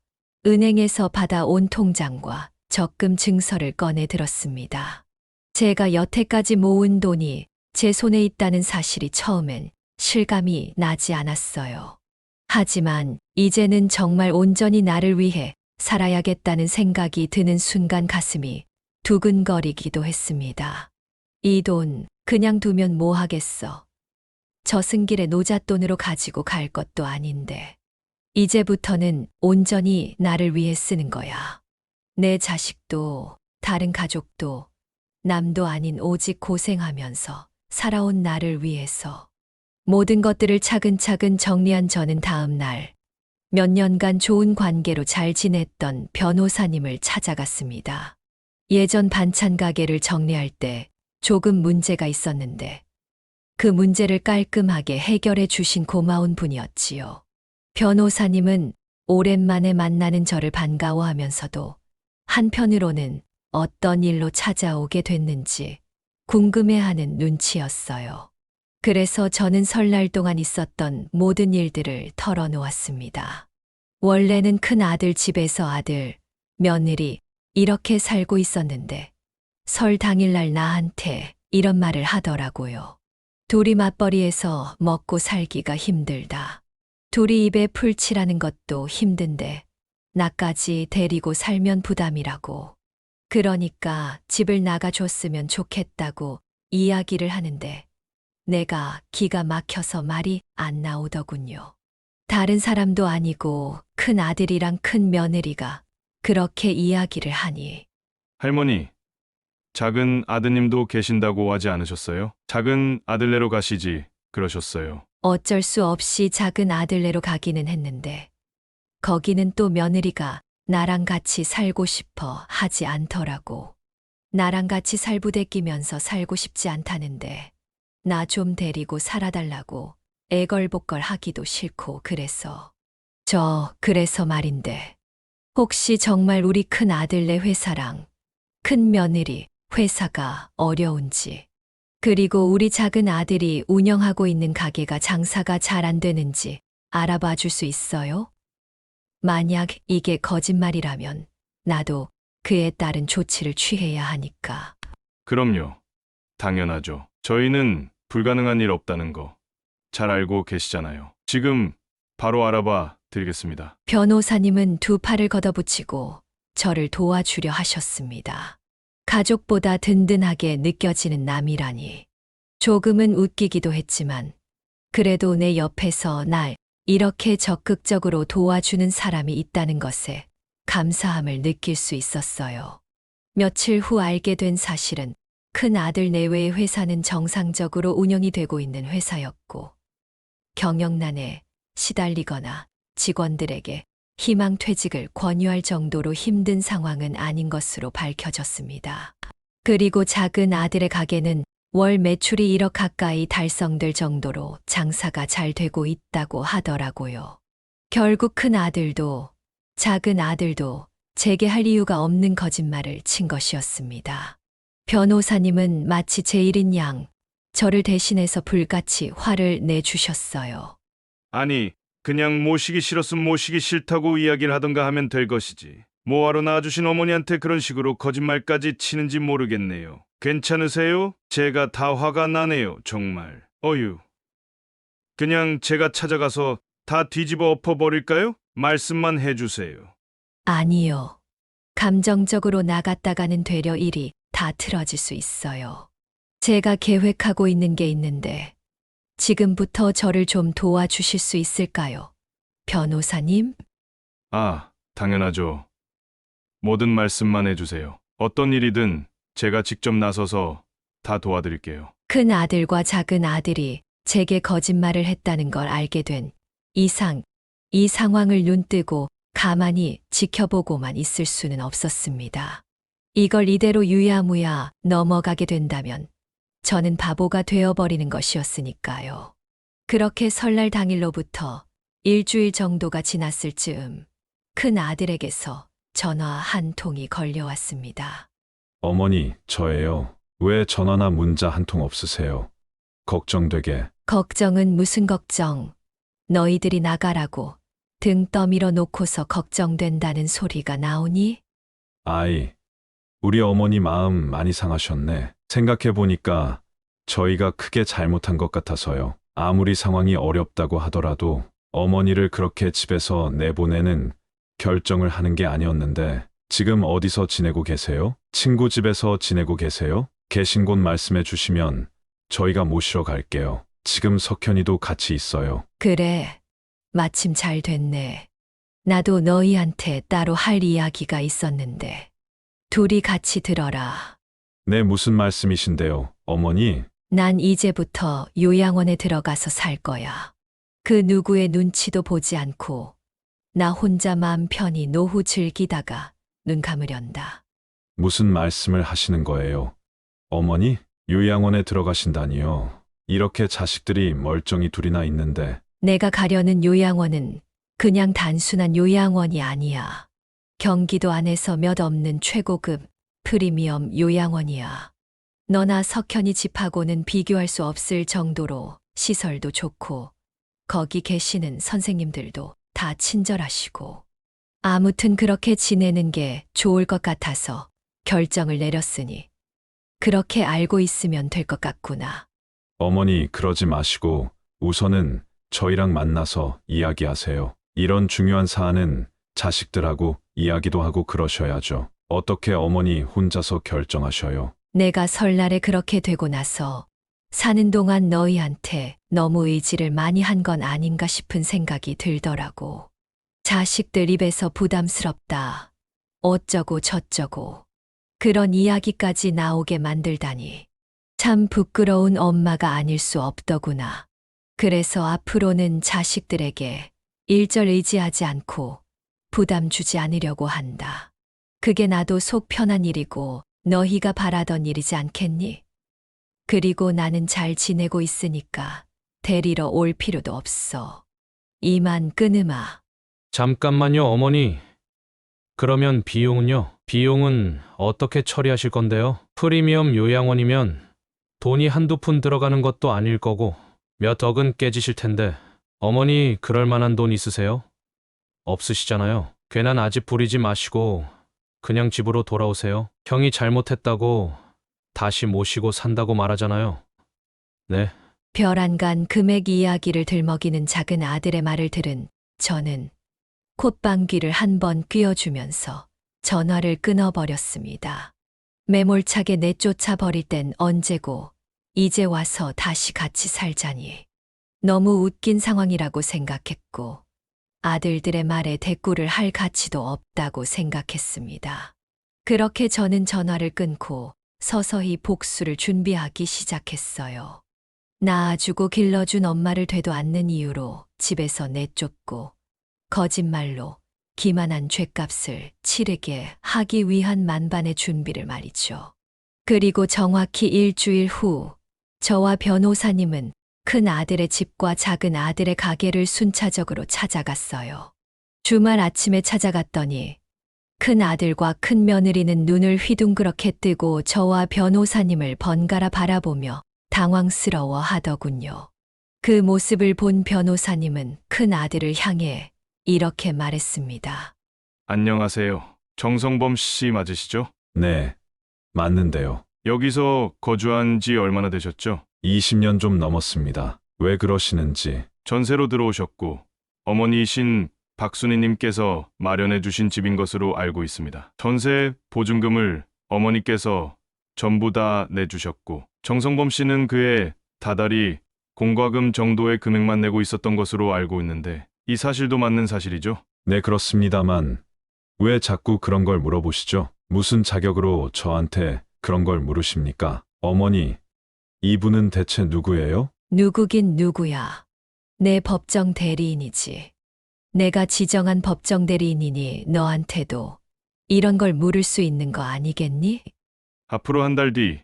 은행에서 받아온 통장과 적금 증서를 꺼내 들었습니다. 제가 여태까지 모은 돈이 제 손에 있다는 사실이 처음엔 실감이 나지 않았어요. 하지만 이제는 정말 온전히 나를 위해 살아야겠다는 생각이 드는 순간 가슴이 두근거리기도 했습니다. 이 돈 그냥 두면 뭐 하겠어. 저승길에 노잣돈으로 가지고 갈 것도 아닌데. 이제부터는 온전히 나를 위해 쓰는 거야. 내 자식도 다른 가족도 남도 아닌 오직 고생하면서 살아온 나를 위해서. 모든 것들을 차근차근 정리한 저는 다음 날 몇 년간 좋은 관계로 잘 지냈던 변호사님을 찾아갔습니다. 예전 반찬 가게를 정리할 때 조금 문제가 있었는데 그 문제를 깔끔하게 해결해 주신 고마운 분이었지요. 변호사님은 오랜만에 만나는 저를 반가워하면서도 한편으로는 어떤 일로 찾아오게 됐는지 궁금해하는 눈치였어요. 그래서 저는 설날 동안 있었던 모든 일들을 털어놓았습니다. 원래는 큰 아들 집에서 아들, 며느리 이렇게 살고 있었는데 설 당일날 나한테 이런 말을 하더라고요. 둘이 맞벌이해서 먹고 살기가 힘들다. 둘이 입에 풀 칠하는 것도 힘든데 나까지 데리고 살면 부담이라고. 그러니까 집을 나가줬으면 좋겠다고 이야기를 하는데 내가 기가 막혀서 말이 안 나오더군요. 다른 사람도 아니고 큰 아들이랑 큰 며느리가 그렇게 이야기를 하니 할머니, 작은 아드님도 계신다고 하지 않으셨어요? 작은 아들네로 가시지 그러셨어요. 어쩔 수 없이 작은 아들네로 가기는 했는데 거기는 또 며느리가 나랑 같이 살고 싶어 하지 않더라고. 나랑 같이 살부대끼면서 살고 싶지 않다는데 나 좀 데리고 살아달라고 애걸복걸 하기도 싫고 그래서 그래서 말인데 혹시 정말 우리 큰 아들네 회사랑 큰 며느리 회사가 어려운지 그리고 우리 작은 아들이 운영하고 있는 가게가 장사가 잘 안 되는지 알아봐 줄 수 있어요? 만약 이게 거짓말이라면 나도 그에 따른 조치를 취해야 하니까. 그럼요. 당연하죠. 저희는 불가능한 일 없다는 거 잘 알고 계시잖아요. 지금 바로 알아봐 드리겠습니다. 변호사님은 두 팔을 걷어붙이고 저를 도와주려 하셨습니다. 가족보다 든든하게 느껴지는 남이라니. 조금은 웃기기도 했지만 그래도 내 옆에서 날 이렇게 적극적으로 도와주는 사람이 있다는 것에 감사함을 느낄 수 있었어요. 며칠 후 알게 된 사실은 큰 아들 내외의 회사는 정상적으로 운영이 되고 있는 회사였고 경영난에 시달리거나 직원들에게 희망퇴직을 권유할 정도로 힘든 상황은 아닌 것으로 밝혀졌습니다. 그리고 작은 아들의 가게는 월 매출이 1억 가까이 달성될 정도로 장사가 잘 되고 있다고 하더라고요. 결국 큰 아들도 작은 아들도 제게 할 이유가 없는 거짓말을 친 것이었습니다. 변호사님은 마치 제 일인 양 저를 대신해서 불같이 화를 내주셨어요. 아니, 그냥 모시기 싫었으면 모시기 싫다고 이야기를 하던가 하면 될 것이지. 뭐하러 낳아주신 어머니한테 그런 식으로 거짓말까지 치는지 모르겠네요. 괜찮으세요? 제가 다 화가 나네요, 정말. 어휴. 그냥 제가 찾아가서 다 뒤집어 엎어버릴까요? 말씀만 해주세요. 아니요. 감정적으로 나갔다가는 되려 일이 다 틀어질 수 있어요. 제가 계획하고 있는 게 있는데 지금부터 저를 좀 도와주실 수 있을까요? 변호사님? 아, 당연하죠. 모든 말씀만 해주세요. 어떤 일이든 제가 직접 나서서 다 도와드릴게요. 큰 아들과 작은 아들이 제게 거짓말을 했다는 걸 알게 된 이상, 이 상황을 눈뜨고 가만히 지켜보고만 있을 수는 없었습니다. 이걸 이대로 유야무야 넘어가게 된다면 저는 바보가 되어버리는 것이었으니까요. 그렇게 설날 당일로부터 일주일 정도가 지났을 즈음 큰 아들에게서 전화 한 통이 걸려왔습니다. 어머니, 저예요. 왜 전화나 문자 한 통 없으세요? 걱정되게. 걱정은 무슨 걱정. 너희들이 나가라고 등 떠밀어 놓고서 걱정된다는 소리가 나오니? 아이, 우리 어머니 마음 많이 상하셨네. 생각해보니까 저희가 크게 잘못한 것 같아서요. 아무리 상황이 어렵다고 하더라도 어머니를 그렇게 집에서 내보내는 결정을 하는 게 아니었는데 지금 어디서 지내고 계세요? 친구 집에서 지내고 계세요? 계신 곳 말씀해 주시면 저희가 모시러 갈게요. 지금 석현이도 같이 있어요. 그래, 마침 잘 됐네. 나도 너희한테 따로 할 이야기가 있었는데 둘이 같이 들어라. 네, 무슨 말씀이신데요, 어머니? 난 이제부터 요양원에 들어가서 살 거야. 그 누구의 눈치도 보지 않고 나 혼자 마음 편히 노후 즐기다가 눈 감으련다. 무슨 말씀을 하시는 거예요? 어머니, 요양원에 들어가신다니요. 이렇게 자식들이 멀쩡히 둘이나 있는데. 내가 가려는 요양원은 그냥 단순한 요양원이 아니야. 경기도 안에서 몇 없는 최고급 프리미엄 요양원이야. 너나 석현이 집하고는 비교할 수 없을 정도로 시설도 좋고 거기 계시는 선생님들도 다 친절하시고 아무튼 그렇게 지내는 게 좋을 것 같아서 결정을 내렸으니 그렇게 알고 있으면 될 것 같구나. 어머니, 그러지 마시고 우선은 저희랑 만나서 이야기하세요. 이런 중요한 사안은 자식들하고 이야기도 하고 그러셔야죠. 어떻게 어머니 혼자서 결정하셔요? 내가 설날에 그렇게 되고 나서 사는 동안 너희한테 너무 의지를 많이 한 건 아닌가 싶은 생각이 들더라고. 자식들 입에서 부담스럽다. 어쩌고 저쩌고. 그런 이야기까지 나오게 만들다니. 참 부끄러운 엄마가 아닐 수 없더구나. 그래서 앞으로는 자식들에게 일절 의지하지 않고 부담 주지 않으려고 한다. 그게 나도 속 편한 일이고 너희가 바라던 일이지 않겠니? 그리고 나는 잘 지내고 있으니까 데리러 올 필요도 없어. 이만 끊으마. 잠깐만요, 어머니. 그러면 비용은요? 비용은 어떻게 처리하실 건데요? 프리미엄 요양원이면 돈이 한두 푼 들어가는 것도 아닐 거고 몇 억은 깨지실 텐데 어머니 그럴 만한 돈 있으세요? 없으시잖아요. 괜한 아집 부리지 마시고 그냥 집으로 돌아오세요. 형이 잘못했다고 다시 모시고 산다고 말하잖아요. 네. 별안간 금액 이야기를 들먹이는 작은 아들의 말을 들은 저는 콧방귀를 한 번 뀌어주면서 전화를 끊어버렸습니다. 매몰차게 내쫓아 버릴 땐 언제고 이제 와서 다시 같이 살자니. 너무 웃긴 상황이라고 생각했고 아들들의 말에 대꾸를 할 가치도 없다고 생각했습니다. 그렇게 저는 전화를 끊고 서서히 복수를 준비하기 시작했어요. 낳아주고 길러준 엄마를 되도 않는 이유로 집에서 내쫓고 거짓말로 기만한 죗값을 치르게 하기 위한 만반의 준비를 말이죠. 그리고 정확히 일주일 후 저와 변호사님은 큰 아들의 집과 작은 아들의 가게를 순차적으로 찾아갔어요. 주말 아침에 찾아갔더니 큰 아들과 큰 며느리는 눈을 휘둥그렇게 뜨고 저와 변호사님을 번갈아 바라보며 당황스러워 하더군요. 그 모습을 본 변호사님은 큰 아들을 향해 이렇게 말했습니다. 안녕하세요. 정성범 씨 맞으시죠? 네, 맞는데요. 여기서 거주한 지 얼마나 되셨죠? 20년 좀 넘었습니다. 왜 그러시는지. 전세로 들어오셨고 어머니이신 박순희님께서 마련해 주신 집인 것으로 알고 있습니다. 전세 보증금을 어머니께서 전부 다 내주셨고 정성범 씨는 그해 다달이 공과금 정도의 금액만 내고 있었던 것으로 알고 있는데 이 사실도 맞는 사실이죠? 네, 그렇습니다만 왜 자꾸 그런 걸 물어보시죠? 무슨 자격으로 저한테 그런 걸 물으십니까? 어머니, 이분은 대체 누구예요? 누구긴 누구야. 내 법정 대리인이지. 내가 지정한 법정 대리인이니 너한테도 이런 걸 물을 수 있는 거 아니겠니? 앞으로 한 달 뒤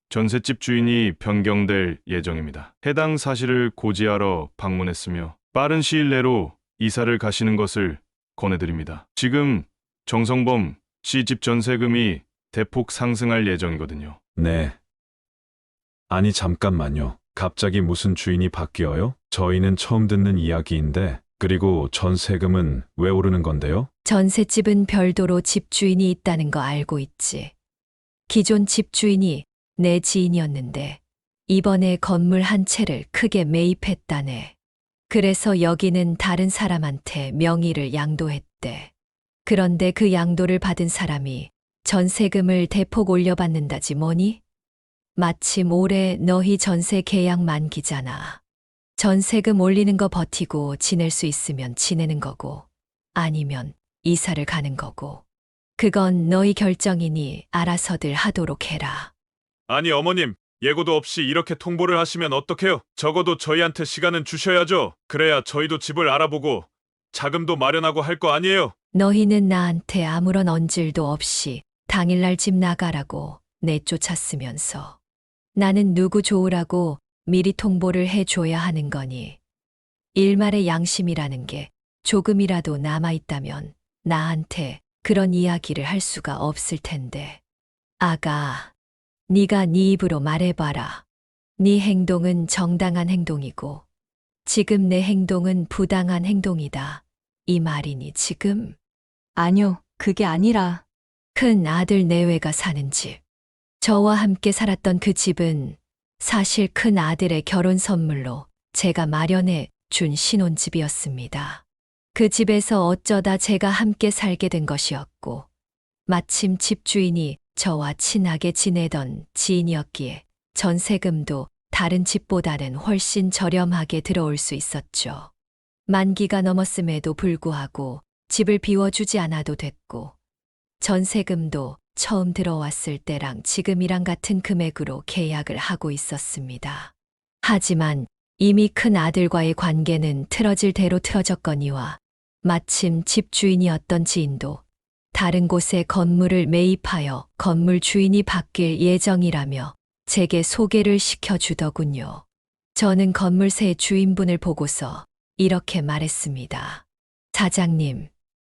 전셋집 주인이 변경될 예정입니다. 해당 사실을 고지하러 방문했으며 빠른 시일 내로 이사를 가시는 것을 권해드립니다. 지금 정성범 씨 집 전세금이 대폭 상승할 예정이거든요. 네. 아니, 잠깐만요. 갑자기 무슨 주인이 바뀌어요? 저희는 처음 듣는 이야기인데, 그리고 전세금은 왜 오르는 건데요? 전셋집은 별도로 집주인이 있다는 거 알고 있지. 기존 집주인이 내 지인이었는데 이번에 건물 한 채를 크게 매입했다네. 그래서 여기는 다른 사람한테 명의를 양도했대. 그런데 그 양도를 받은 사람이 전세금을 대폭 올려받는다지 뭐니? 마침 올해 너희 전세 계약 만기잖아. 전세금 올리는 거 버티고 지낼 수 있으면 지내는 거고 아니면 이사를 가는 거고. 그건 너희 결정이니 알아서들 하도록 해라. 아니, 어머님, 예고도 없이 이렇게 통보를 하시면 어떡해요? 적어도 저희한테 시간은 주셔야죠. 그래야 저희도 집을 알아보고 자금도 마련하고 할 거 아니에요? 너희는 나한테 아무런 언질도 없이 당일날 집 나가라고 내쫓았으면서 나는 누구 좋으라고 미리 통보를 해줘야 하는 거니. 일말의 양심이라는 게 조금이라도 남아있다면 나한테 그런 이야기를 할 수가 없을 텐데. 아가, 네가 네 입으로 말해봐라. 네 행동은 정당한 행동이고 지금 내 행동은 부당한 행동이다. 이 말이니 지금? 아니요, 그게 아니라 큰 아들 내외가 사는 집. 저와 함께 살았던 그 집은 사실 큰 아들의 결혼 선물로 제가 마련해 준 신혼집이었습니다. 그 집에서 어쩌다 제가 함께 살게 된 것이었고 마침 집주인이 저와 친하게 지내던 지인이었기에 전세금도 다른 집보다는 훨씬 저렴하게 들어올 수 있었죠. 만기가 넘었음에도 불구하고 집을 비워주지 않아도 됐고, 전세금도 처음 들어왔을 때랑 지금이랑 같은 금액으로 계약을 하고 있었습니다. 하지만 이미 큰 아들과의 관계는 틀어질 대로 틀어졌거니와 마침 집주인이었던 지인도 다른 곳에 건물을 매입하여 건물 주인이 바뀔 예정이라며 제게 소개를 시켜주더군요. 저는 건물새 주인분을 보고서 이렇게 말했습니다. 사장님,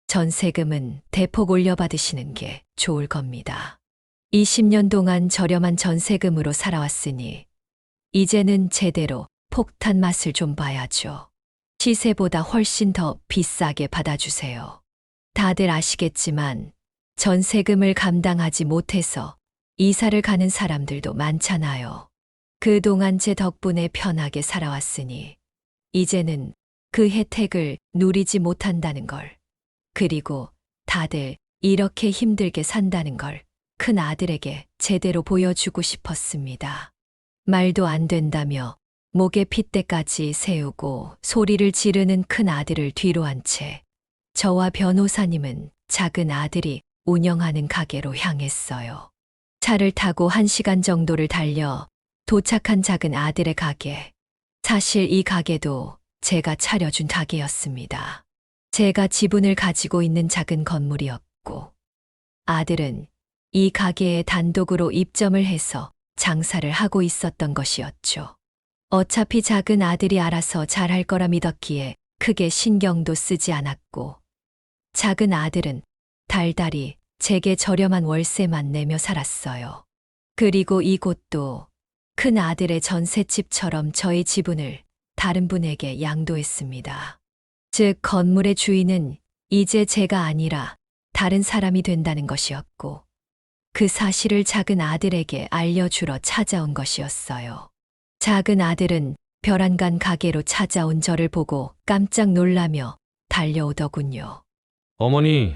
전세금은 대폭 올려받으시는 게 좋을 겁니다. 20년 동안 저렴한 전세금으로 살아왔으니 이제는 제대로 폭탄 맛을 좀 봐야죠. 시세보다 훨씬 더 비싸게 받아주세요. 다들 아시겠지만 전세금을 감당하지 못해서 이사를 가는 사람들도 많잖아요. 그동안 제 덕분에 편하게 살아왔으니 이제는 그 혜택을 누리지 못한다는 걸, 그리고 다들 이렇게 힘들게 산다는 걸 큰 아들에게 제대로 보여주고 싶었습니다. 말도 안 된다며 목에 핏대까지 세우고 소리를 지르는 큰 아들을 뒤로 한 채 저와 변호사님은 작은 아들이 운영하는 가게로 향했어요. 차를 타고 1시간 정도를 달려 도착한 작은 아들의 가게. 사실 이 가게도 제가 차려준 가게였습니다. 제가 지분을 가지고 있는 작은 건물이었고, 아들은 이 가게에 단독으로 입점을 해서 장사를 하고 있었던 것이었죠. 어차피 작은 아들이 알아서 잘할 거라 믿었기에 크게 신경도 쓰지 않았고, 작은 아들은 달달이 제게 저렴한 월세만 내며 살았어요. 그리고 이곳도 큰 아들의 전셋집처럼 저희 지분을 다른 분에게 양도했습니다. 즉, 건물의 주인은 이제 제가 아니라 다른 사람이 된다는 것이었고, 그 사실을 작은 아들에게 알려주러 찾아온 것이었어요. 작은 아들은 별안간 가게로 찾아온 저를 보고 깜짝 놀라며 달려오더군요. 어머니,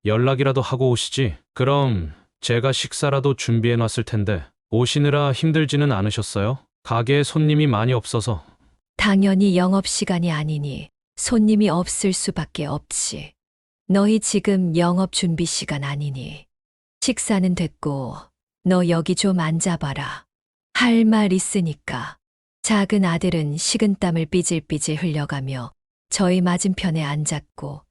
연락이라도 하고 오시지. 그럼 제가 식사라도 준비해 놨을 텐데 오시느라 힘들지는 않으셨어요? 가게에 손님이 많이 없어서. 당연히 영업시간이 아니니 손님이 없을 수밖에 없지. 너희 지금 영업 준비 시간 아니니. 식사는 됐고 너 여기 좀 앉아봐라. 할 말 있으니까. 작은 아들은 식은땀을 삐질삐질 흘려가며 저희 맞은편에 앉았고,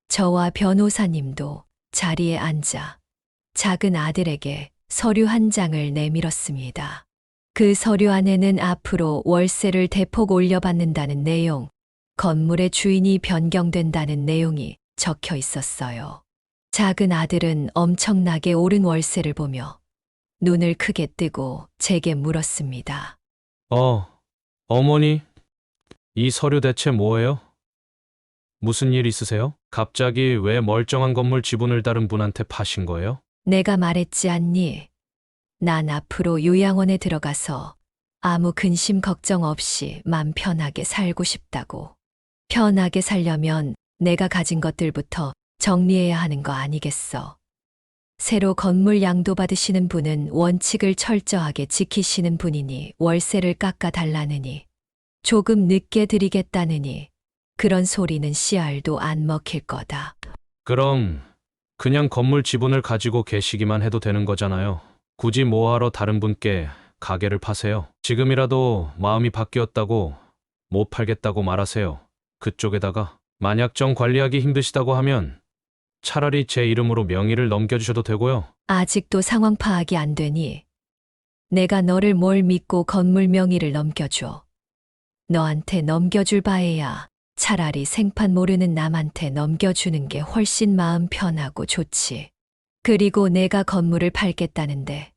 저와 변호사님도 자리에 앉아 작은 아들에게 서류 한 장을 내밀었습니다. 그 서류 안에는 앞으로 월세를 대폭 올려받는다는 내용, 건물의 주인이 변경된다는 내용이 적혀 있었어요. 작은 아들은 엄청나게 오른 월세를 보며 눈을 크게 뜨고 제게 물었습니다. 어머니, 이 서류 대체 뭐예요? 무슨 일 있으세요? 갑자기 왜 멀쩡한 건물 지분을 다른 분한테 파신 거예요? 내가 말했지 않니? 난 앞으로 요양원에 들어가서 아무 근심 걱정 없이 맘 편하게 살고 싶다고. 편하게 살려면 내가 가진 것들부터 정리해야 하는 거 아니겠어. 새로 건물 양도받으시는 분은 원칙을 철저하게 지키시는 분이니 월세를 깎아달라느니, 조금 늦게 드리겠다느니, 그런 소리는 씨알도 안 먹힐 거다. 그럼 그냥 건물 지분을 가지고 계시기만 해도 되는 거잖아요. 굳이 뭐하러 다른 분께 가게를 파세요? 지금이라도 마음이 바뀌었다고 못 팔겠다고 말하세요. 그쪽에다가 만약 정 관리하기 힘드시다고 하면 차라리 제 이름으로 명의를 넘겨주셔도 되고요. 아직도 상황 파악이 안 되니 내가 너를 뭘 믿고 건물 명의를 넘겨줘. 너한테 넘겨줄 바에야 차라리 생판 모르는 남한테 넘겨주는 게 훨씬 마음 편하고 좋지. 그리고 내가 건물을 팔겠다는데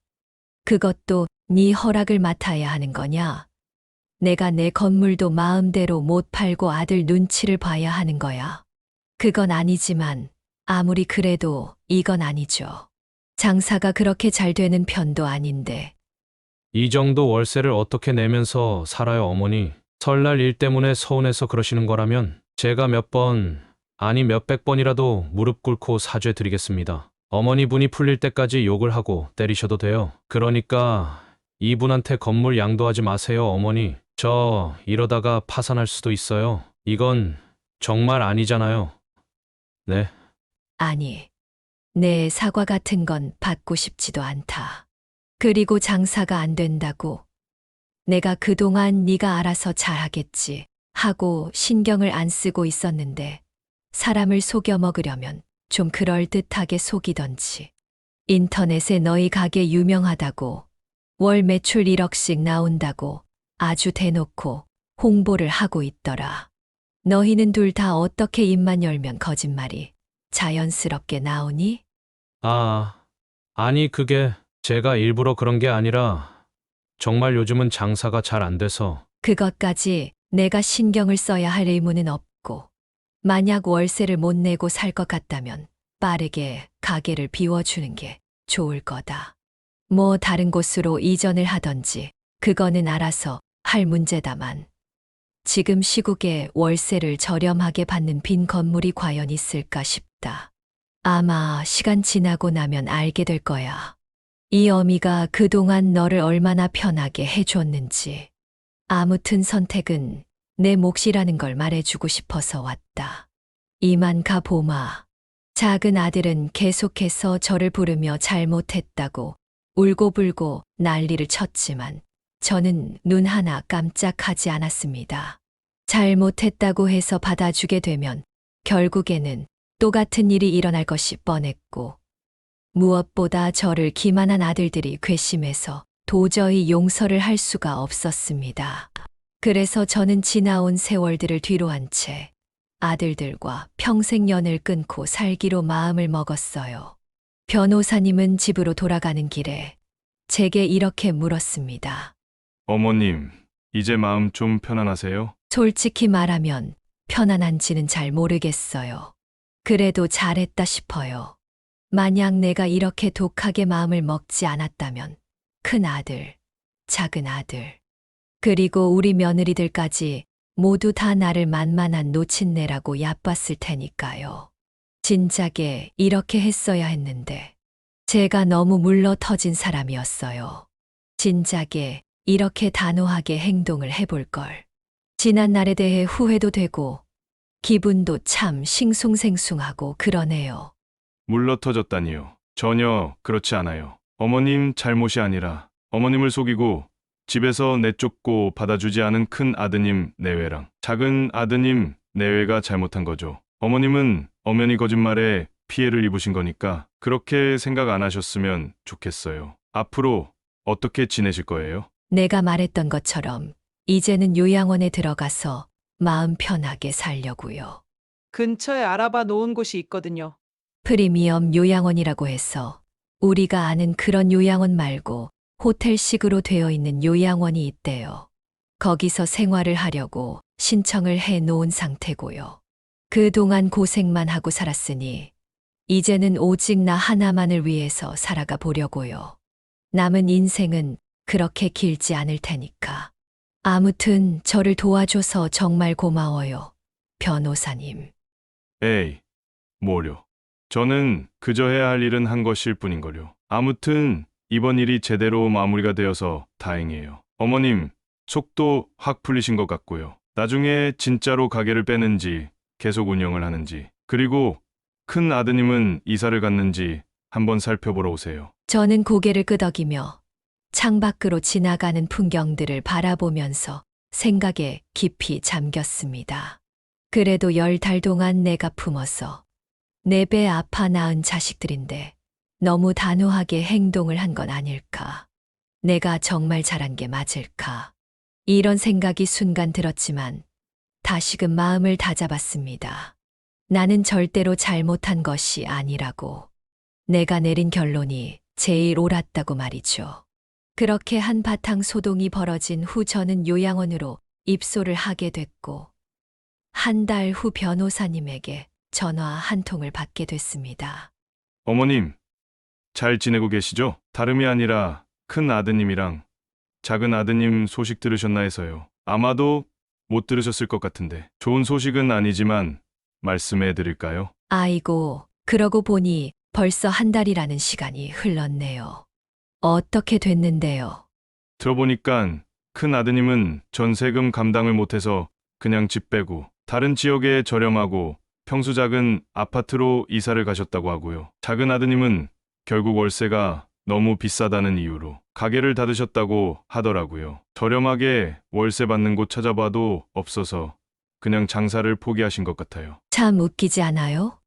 그것도 네 허락을 맡아야 하는 거냐? 내가 내 건물도 마음대로 못 팔고 아들 눈치를 봐야 하는 거야. 그건 아니지만 아무리 그래도 이건 아니죠. 장사가 그렇게 잘 되는 편도 아닌데. 이 정도 월세를 어떻게 내면서 살아요, 어머니? 설날 일 때문에 서운해서 그러시는 거라면 제가 몇 번, 아니 몇백 번이라도 무릎 꿇고 사죄드리겠습니다. 어머니 분이 풀릴 때까지 욕을 하고 때리셔도 돼요. 그러니까 이분한테 건물 양도하지 마세요, 어머니. 저 이러다가 파산할 수도 있어요. 이건 정말 아니잖아요. 네. 아니, 내 사과 같은 건 받고 싶지도 않다. 그리고 장사가 안 된다고. 내가 그동안 네가 알아서 잘하겠지 하고 신경을 안 쓰고 있었는데 사람을 속여 먹으려면 좀 그럴듯하게 속이던지. 인터넷에 너희 가게 유명하다고 월 매출 1억씩 나온다고 아주 대놓고 홍보를 하고 있더라. 너희는 둘 다 어떻게 입만 열면 거짓말이 자연스럽게 나오니? 아니 그게 제가 일부러 그런 게 아니라 정말 요즘은 장사가 잘 안 돼서. 그것까지 내가 신경을 써야 할 의무는 없고, 만약 월세를 못 내고 살 것 같다면 빠르게 가게를 비워주는 게 좋을 거다. 뭐 다른 곳으로 이전을 하던지 그거는 알아서 할 문제다만 지금 시국에 월세를 저렴하게 받는 빈 건물이 과연 있을까 싶다. 아마 시간 지나고 나면 알게 될 거야. 이 어미가 그동안 너를 얼마나 편하게 해줬는지. 아무튼 선택은 내 몫이라는 걸 말해주고 싶어서 왔다. 이만 가보마. 작은 아들은 계속해서 저를 부르며 잘못했다고 울고불고 난리를 쳤지만 저는 눈 하나 깜짝하지 않았습니다. 잘못했다고 해서 받아주게 되면 결국에는 똑같은 일이 일어날 것이 뻔했고, 무엇보다 저를 기만한 아들들이 괘씸해서 도저히 용서를 할 수가 없었습니다. 그래서 저는 지나온 세월들을 뒤로한 채 아들들과 평생 연을 끊고 살기로 마음을 먹었어요. 변호사님은 집으로 돌아가는 길에 제게 이렇게 물었습니다. 어머님, 이제 마음 좀 편안하세요? 솔직히 말하면 편안한지는 잘 모르겠어요. 그래도 잘했다 싶어요. 만약 내가 이렇게 독하게 마음을 먹지 않았다면 큰 아들, 작은 아들, 그리고 우리 며느리들까지 모두 다 나를 만만한 노친네라고 얕봤을 테니까요. 진작에 이렇게 했어야 했는데 제가 너무 물러 터진 사람이었어요. 진작에 이렇게 단호하게 행동을 해볼 걸. 지난 날에 대해 후회도 되고 기분도 참 싱숭생숭하고 그러네요. 물러터졌다니요. 전혀 그렇지 않아요. 어머님 잘못이 아니라 어머님을 속이고 집에서 내쫓고 받아주지 않은 큰 아드님 내외랑 작은 아드님 내외가 잘못한 거죠. 어머님은 엄연히 거짓말에 피해를 입으신 거니까 그렇게 생각 안 하셨으면 좋겠어요. 앞으로 어떻게 지내실 거예요? 내가 말했던 것처럼 이제는 요양원에 들어가서 마음 편하게 살려고요. 근처에 알아봐 놓은 곳이 있거든요. 프리미엄 요양원이라고 해서 우리가 아는 그런 요양원 말고 호텔식으로 되어 있는 요양원이 있대요. 거기서 생활을 하려고 신청을 해 놓은 상태고요. 그동안 고생만 하고 살았으니 이제는 오직 나 하나만을 위해서 살아가 보려고요. 남은 인생은 그렇게 길지 않을 테니까. 아무튼 저를 도와줘서 정말 고마워요, 변호사님. 에이, 뭐려. 저는 그저 해야 할 일은 한 것일 뿐인걸요. 아무튼 이번 일이 제대로 마무리가 되어서 다행이에요. 어머님, 속도 확 풀리신 것 같고요. 나중에 진짜로 가게를 빼는지 계속 운영을 하는지, 그리고 큰 아드님은 이사를 갔는지 한번 살펴보러 오세요. 저는 고개를 끄덕이며 창밖으로 지나가는 풍경들을 바라보면서 생각에 깊이 잠겼습니다. 그래도 10달 동안 내가 품어서 내 배 아파 낳은 자식들인데 너무 단호하게 행동을 한 건 아닐까? 내가 정말 잘한 게 맞을까? 이런 생각이 순간 들었지만 다시금 마음을 다잡았습니다. 나는 절대로 잘못한 것이 아니라고. 내가 내린 결론이 제일 옳았다고 말이죠. 그렇게 한바탕 소동이 벌어진 후 저는 요양원으로 입소를 하게 됐고, 한 달 후 변호사님에게 전화 한 통을 받게 됐습니다. 어머님, 잘 지내고 계시죠? 다름이 아니라 큰 아드님이랑 작은 아드님 소식 들으셨나 해서요. 아마도 못 들으셨을 것 같은데 좋은 소식은 아니지만 말씀해 드릴까요? 아이고, 그러고 보니 벌써 한 달이라는 시간이 흘렀네요. 어떻게 됐는데요? 들어보니깐 큰 아드님은 전세금 감당을 못해서 그냥 집 빼고 다른 지역에 저렴하고 평수 작은 아파트로 이사를 가셨다고 하고요. 작은 아드님은 결국 월세가 너무 비싸다는 이유로 가게를 닫으셨다고 하더라고요. 저렴하게 월세 받는 곳 찾아봐도 없어서 그냥 장사를 포기하신 것 같아요. 참 웃기지 않아요?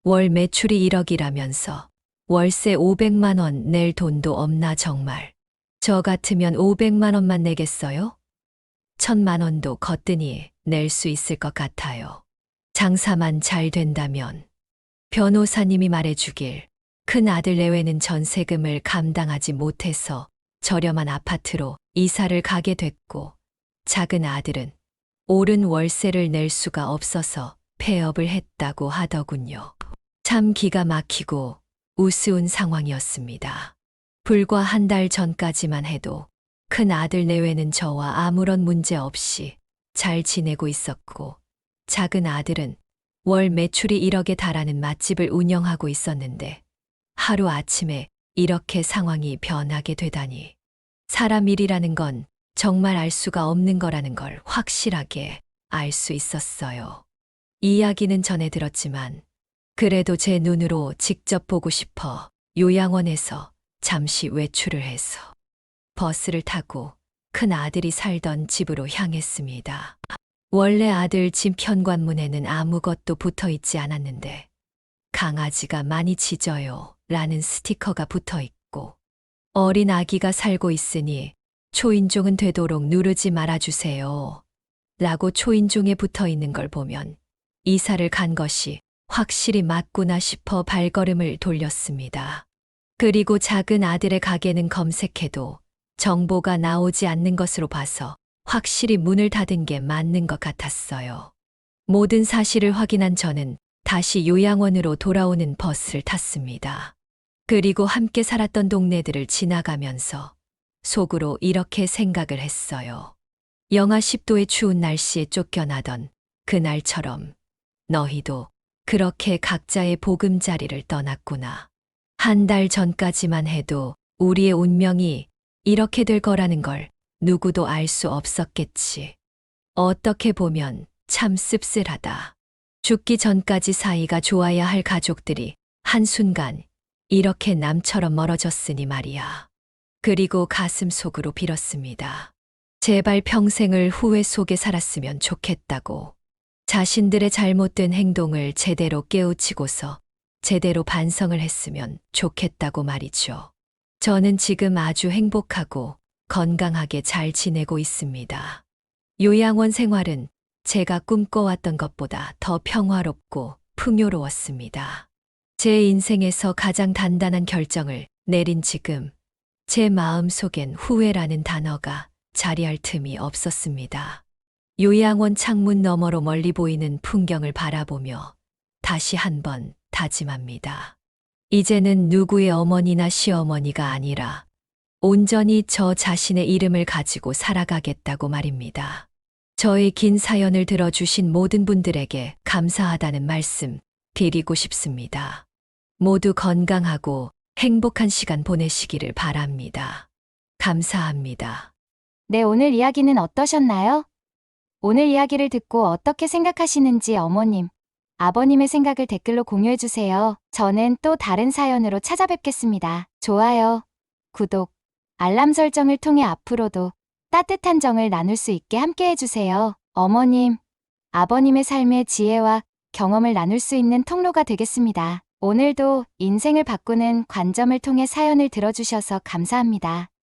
월 매출이 1억이라면서 월세 500만 원 낼 돈도 없나 정말. 저 같으면 500만 원만 내겠어요? 1000만 원도 거뜬히 낼 수 있을 것 같아요. 장사만 잘 된다면. 변호사님이 말해주길 큰 아들 내외는 전세금을 감당하지 못해서 저렴한 아파트로 이사를 가게 됐고 작은 아들은 오른 월세를 낼 수가 없어서 폐업을 했다고 하더군요. 참 기가 막히고 우스운 상황이었습니다. 불과 한 달 전까지만 해도 큰 아들 내외는 저와 아무런 문제 없이 잘 지내고 있었고 작은 아들은 월 매출이 1억에 달하는 맛집을 운영하고 있었는데 하루아침에 이렇게 상황이 변하게 되다니. 사람 일이라는 건 정말 알 수가 없는 거라는 걸 확실하게 알 수 있었어요. 이야기는 전에 들었지만 그래도 제 눈으로 직접 보고 싶어 요양원에서 잠시 외출을 해서 버스를 타고 큰 아들이 살던 집으로 향했습니다. 원래 아들 집 현관문에는 아무것도 붙어 있지 않았는데 강아지가 많이 짖어요 라는 스티커가 붙어 있고 어린 아기가 살고 있으니 초인종은 되도록 누르지 말아주세요 라고 초인종에 붙어 있는 걸 보면 이사를 간 것이 확실히 맞구나 싶어 발걸음을 돌렸습니다. 그리고 작은 아들의 가게는 검색해도 정보가 나오지 않는 것으로 봐서 확실히 문을 닫은 게 맞는 것 같았어요. 모든 사실을 확인한 저는 다시 요양원으로 돌아오는 버스를 탔습니다. 그리고 함께 살았던 동네들을 지나가면서 속으로 이렇게 생각을 했어요. 영하 10도의 추운 날씨에 쫓겨나던 그날처럼 너희도 그렇게 각자의 보금자리를 떠났구나. 한 달 전까지만 해도 우리의 운명이 이렇게 될 거라는 걸 누구도 알 수 없었겠지. 어떻게 보면 참 씁쓸하다. 죽기 전까지 사이가 좋아야 할 가족들이 한순간 이렇게 남처럼 멀어졌으니 말이야. 그리고 가슴 속으로 빌었습니다. 제발 평생을 후회 속에 살았으면 좋겠다고. 자신들의 잘못된 행동을 제대로 깨우치고서 제대로 반성을 했으면 좋겠다고 말이죠. 저는 지금 아주 행복하고 건강하게 잘 지내고 있습니다. 요양원 생활은 제가 꿈꿔왔던 것보다 더 평화롭고 풍요로웠습니다. 제 인생에서 가장 단단한 결정을 내린 지금 제 마음 속엔 후회라는 단어가 자리할 틈이 없었습니다. 요양원 창문 너머로 멀리 보이는 풍경을 바라보며 다시 한번 다짐합니다. 이제는 누구의 어머니나 시어머니가 아니라 온전히 저 자신의 이름을 가지고 살아가겠다고 말입니다. 저의 긴 사연을 들어주신 모든 분들에게 감사하다는 말씀 드리고 싶습니다. 모두 건강하고 행복한 시간 보내시기를 바랍니다. 감사합니다. 네, 오늘 이야기는 어떠셨나요? 오늘 이야기를 듣고 어떻게 생각하시는지 어머님, 아버님의 생각을 댓글로 공유해주세요. 저는 또 다른 사연으로 찾아뵙겠습니다. 좋아요, 구독, 알람 설정을 통해 앞으로도 따뜻한 정을 나눌 수 있게 함께 해주세요. 어머님, 아버님의 삶의 지혜와 경험을 나눌 수 있는 통로가 되겠습니다. 오늘도 인생을 바꾸는 관점을 통해 사연을 들어주셔서 감사합니다.